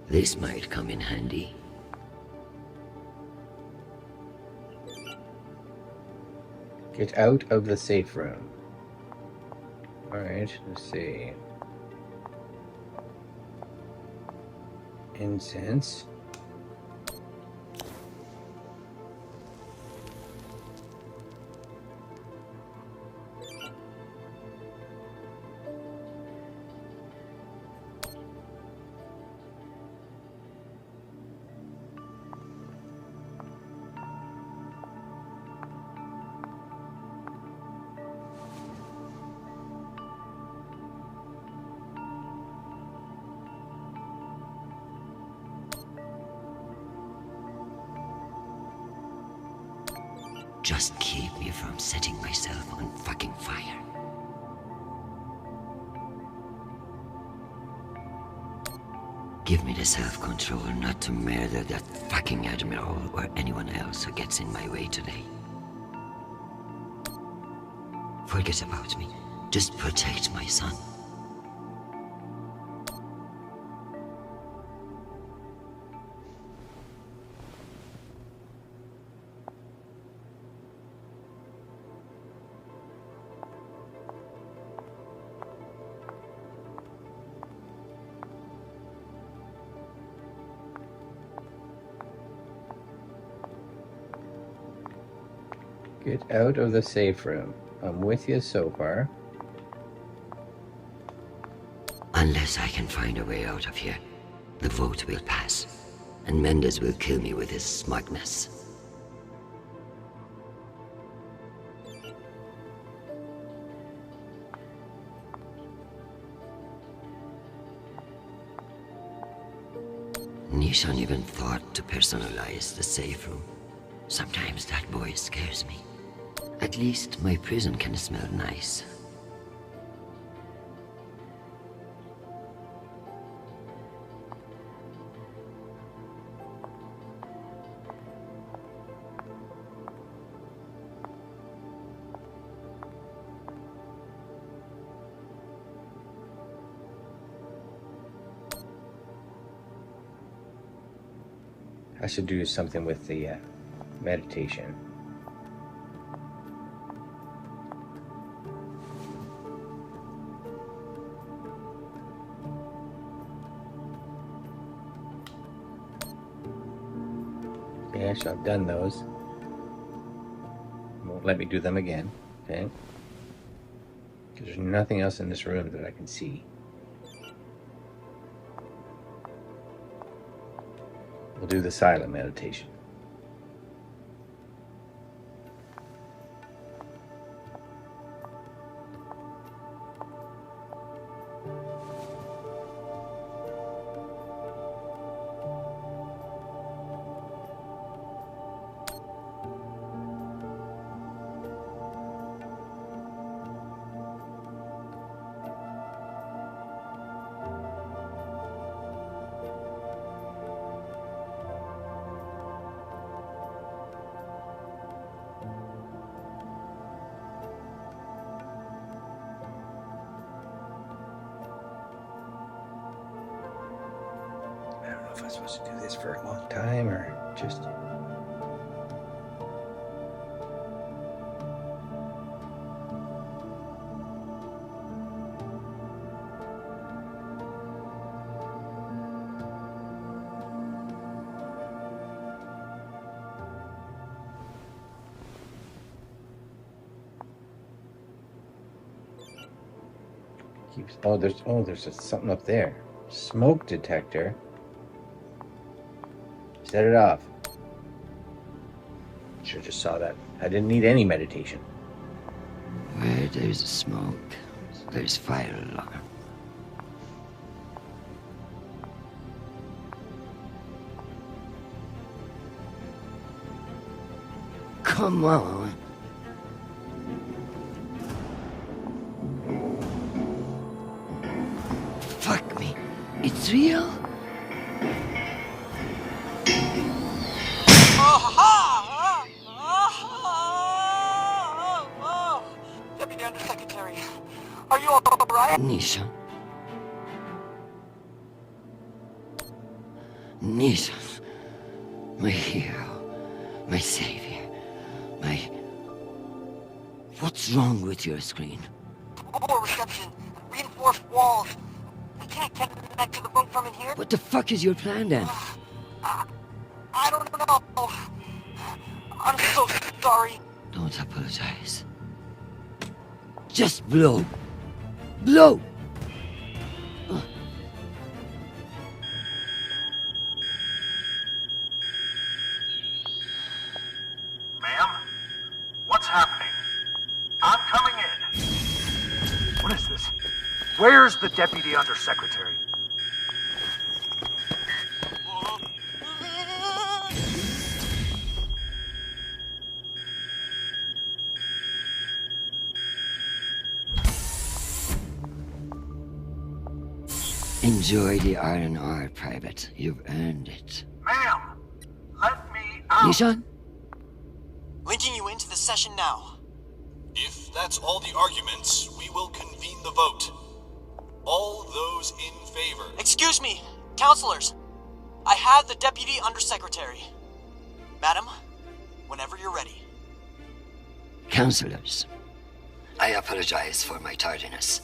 D: This might come in handy.
A: Get out of the safe room. Alright, let's see. Incense.
D: Just keep me from setting myself on fucking fire. Give me the self-control not to murder that fucking Admiral or anyone else who gets in my way today. Forget about me. Just protect my son.
A: Get out of the safe room. I'm with you so far.
D: Unless I can find a way out of here, the vote will pass, and Mendes will kill me with his smugness. Nishan even thought to personalize the safe room. Sometimes that boy scares me. At least my prison can smell nice.
A: I should do something with the meditation. Okay, so I've done those. Won't let me do them again. Okay. Because there's nothing else in this room that I can see. We'll do the silent meditation. I don't know if I'm supposed to do this for a long time or just... there's something up there. Smoke detector. Set it off. Should have just saw that. I didn't need any meditation.
D: Where there's smoke, there's fire alarm. Come on. Fuck me. It's real?
E: Deputy Undersecretary, are you alright?
D: Nisha. Nisha. My hero. My savior. My... What's wrong with your screen?
E: Poor reception. Reinforced walls. We can't connect to the boat from in here.
D: What the fuck is your plan then?
E: I don't know. I'm so sorry.
D: Don't apologize. Just blow. Blow!
C: Ma'am? What's happening? I'm coming in. What is this? Where's the Deputy Undersecretary?
D: Enjoy the R&R, Private. You've earned it.
C: Ma'am! Let me out!
D: Nishan?
E: Linking you into the session now.
I: If that's all the arguments, we will convene the vote. All those in favor.
E: Excuse me, counselors. I have the Deputy Undersecretary. Madam, whenever you're ready.
D: Counselors, I apologize for my tardiness.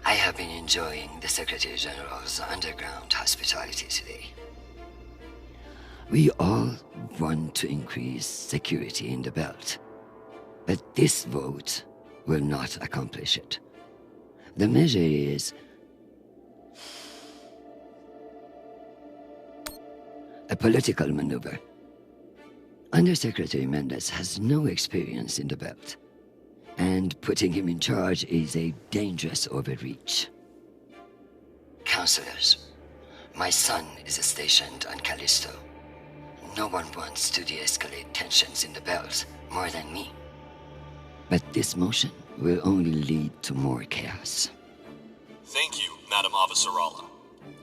D: I have been enjoying the Secretary General's underground hospitality today. We all want to increase security in the belt, but this vote will not accomplish it. The measure is a political maneuver. Undersecretary Mendez has no experience in the belt, and putting him in charge is a dangerous overreach. Counselors, my son is stationed on Callisto. No one wants to de-escalate tensions in the belt more than me. But this motion will only lead to more chaos.
I: Thank you, Madam Avasarala.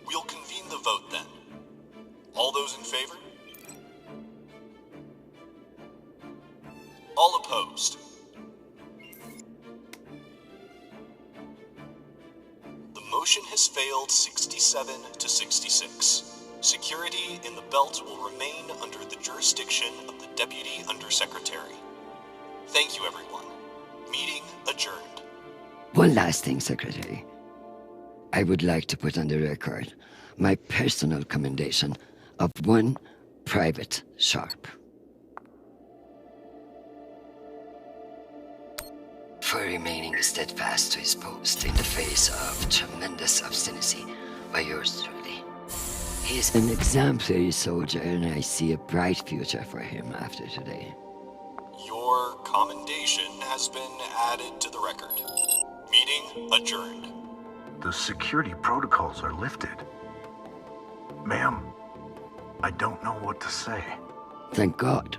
I: We'll convene the vote then. All those in favor? All opposed? The motion has failed 67 to 66. Security in the belt will remain under the jurisdiction of the Deputy Undersecretary. Thank you, everyone. Meeting adjourned.
D: One last thing, Secretary. I would like to put on the record my personal commendation of one Private Sharp. For remaining steadfast to his post in the face of tremendous obstinacy by yours truly. He is an exemplary soldier, and I see a bright future for him after today.
I: Your commendation has been added to the record. Meeting adjourned.
C: The security protocols are lifted. Ma'am, I don't know what to say.
D: Thank God.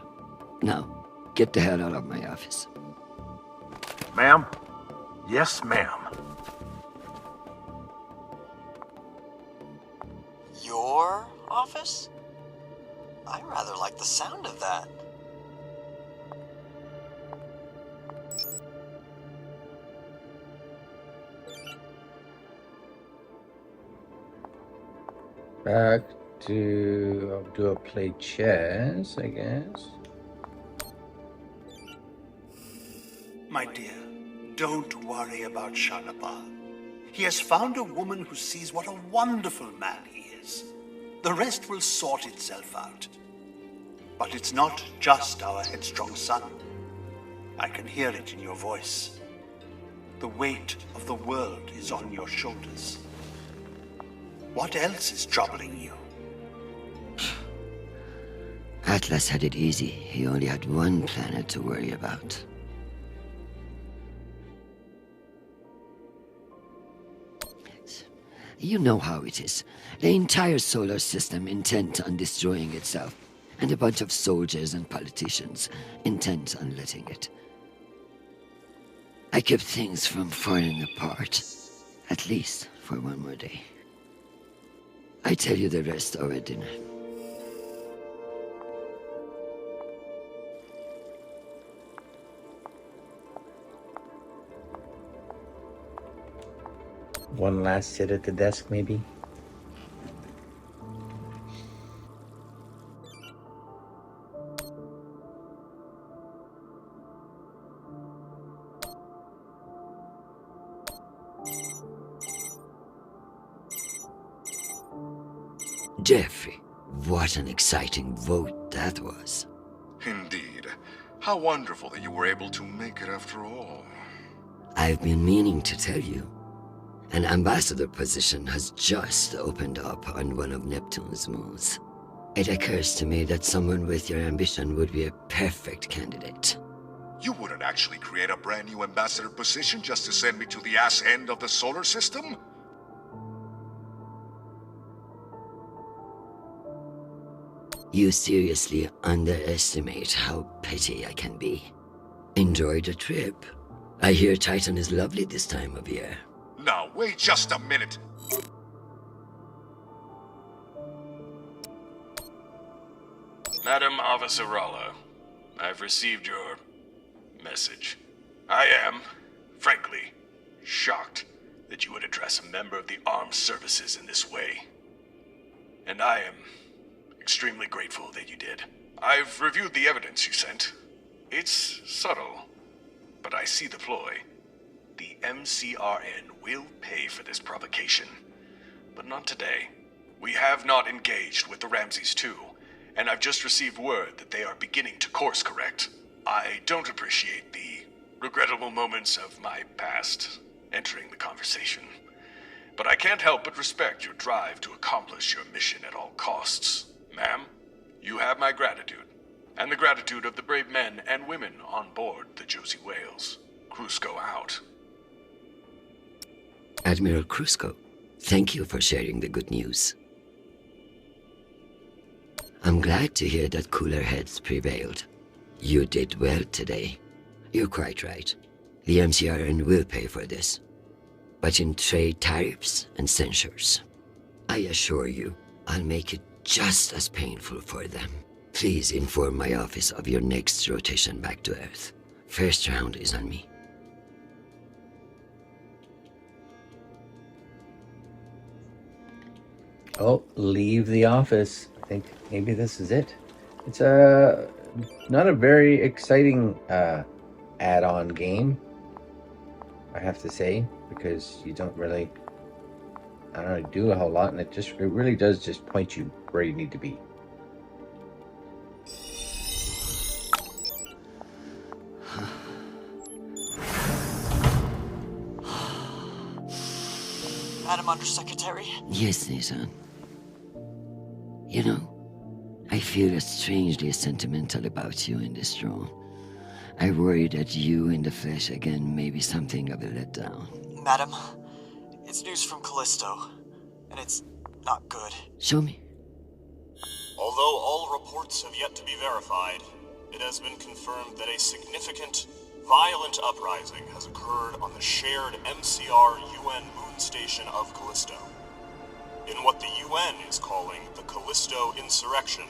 D: Now, get the hell out of my office.
C: Ma'am? Yes, ma'am.
E: Your office? I rather like the sound of that.
A: Back to I'll play chess, I guess.
J: My dear, don't worry about Shanapal. He has found a woman who sees what a wonderful man he is. The rest will sort itself out. But it's not just our headstrong son. I can hear it in your voice. The weight of the world is on your shoulders. What else is troubling you?
D: Atlas had it easy. He only had one planet to worry about. You know how it is. The entire solar system intent on destroying itself, and a bunch of soldiers and politicians intent on letting it. I kept things from falling apart, at least for one more day. I tell you the rest over dinner.
A: One last sit at the desk, maybe?
D: Jeffrey, what an exciting vote that was.
F: Indeed. How wonderful that you were able to make it after all.
D: I've been meaning to tell you. An ambassador position has just opened up on one of Neptune's moons. It occurs to me that someone with your ambition would be a perfect candidate.
F: You wouldn't actually create a brand new ambassador position just to send me to the ass end of the solar system?
D: You seriously underestimate how petty I can be. Enjoy the trip. I hear Titan is lovely this time of year.
F: Now, wait just a minute.
G: Madam Avasarala, I've received your message. I am, frankly, shocked that you would address a member of the armed services in this way. And I am extremely grateful that you did. I've reviewed the evidence you sent. It's subtle, but I see the ploy. The MCRN will pay for this provocation, but not today. We have not engaged with the Ramses II, and I've just received word that they are beginning to course correct. I don't appreciate the regrettable moments of my past entering the conversation, but I can't help but respect your drive to accomplish your mission at all costs. Ma'am, you have my gratitude, and the gratitude of the brave men and women on board the Josie Whales. Crusoe out.
D: Admiral Crusoe, thank you for sharing the good news. I'm glad to hear that cooler heads prevailed. You did well today. You're quite right. The MCRN will pay for this, but in trade tariffs and censures. I assure you, I'll make it just as painful for them. Please inform my office of your next rotation back to Earth. First round is on me.
A: Oh, leave the office. I think maybe this is it. It's not a very exciting add-on game, I have to say, because you don't really, I don't know, do a whole lot, and it really does just point you where you need to be.
E: Madam Undersecretary?
D: Yes, Nathan. You know, I feel strangely sentimental about you in this role. I worry that you in the flesh again may be something of a letdown.
E: Madam, it's news from Callisto, and it's not good.
D: Show me.
I: Although all reports have yet to be verified, it has been confirmed that a significant, violent uprising has occurred on the shared MCR-UN moon station of Callisto. In what the UN is calling the Callisto Insurrection,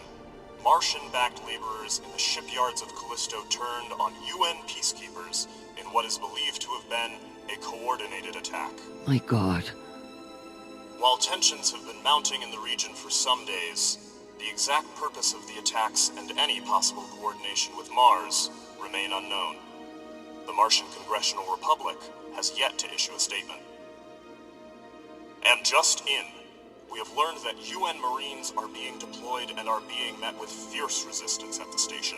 I: Martian-backed laborers in the shipyards of Callisto turned on UN peacekeepers in what is believed to have been a coordinated attack.
D: My God.
I: While tensions have been mounting in the region for some days, the exact purpose of the attacks and any possible coordination with Mars remain unknown. The Martian Congressional Republic has yet to issue a statement. And just in, we have learned that UN Marines are being deployed and are being met with fierce resistance at the station.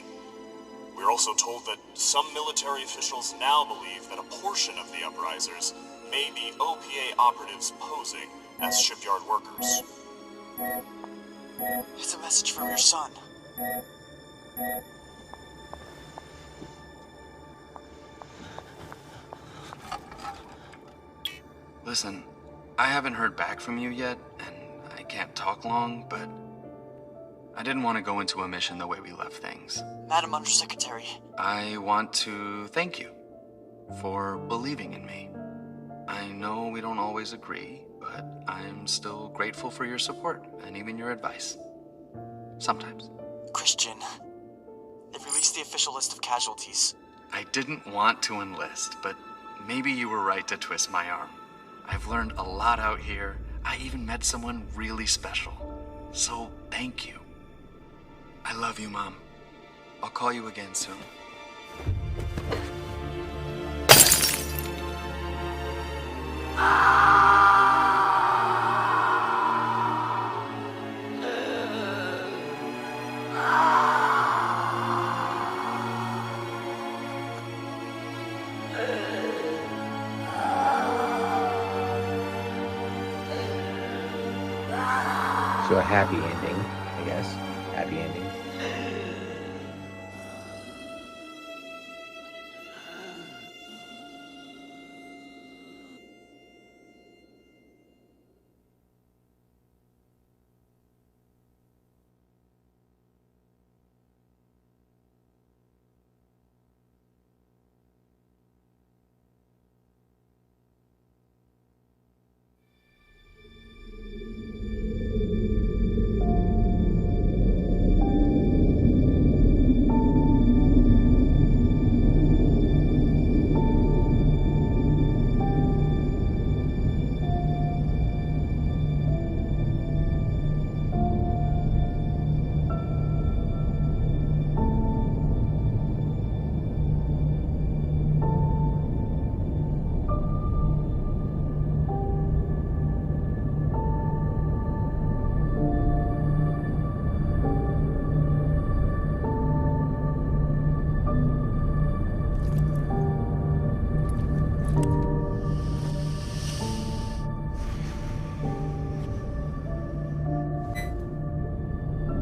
I: We are also told that some military officials now believe that a portion of the uprisers may be OPA operatives posing as shipyard workers.
E: It's a message from your son.
H: Listen, I haven't heard back from you yet, and I can't talk long, but I didn't want to go into a mission the way we left things.
E: Madam Undersecretary.
H: I want to thank you for believing in me. I know we don't always agree, but I'm still grateful for your support and even your advice. Sometimes.
E: Christian, they've released the official list of casualties.
H: I didn't want to enlist, but maybe you were right to twist my arm. I've learned a lot out here. I even met someone really special. So thank you. I love you, Mom. I'll call you again soon.
A: So a happy ending, I guess. Happy ending.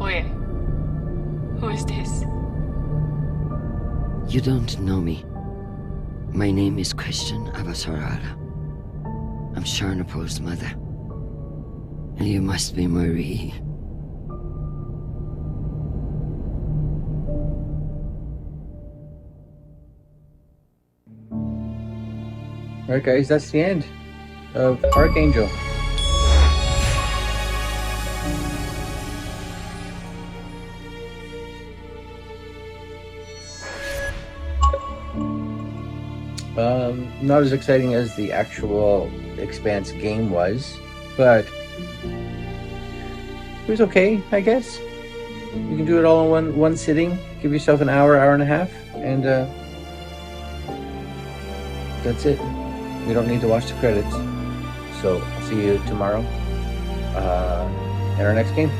K: Oye, who is this?
D: You don't know me. My name is Christian Avasarala. I'm Sharnapur's mother. And you must be Marie.
A: Alright guys, that's the end of ArchAngel. Not as exciting as the actual Expanse game was, but it was okay, I guess. You can do it all in one sitting. Give yourself an hour and a half, and that's it. You don't need to watch the credits. So I'll see you tomorrow in our next game.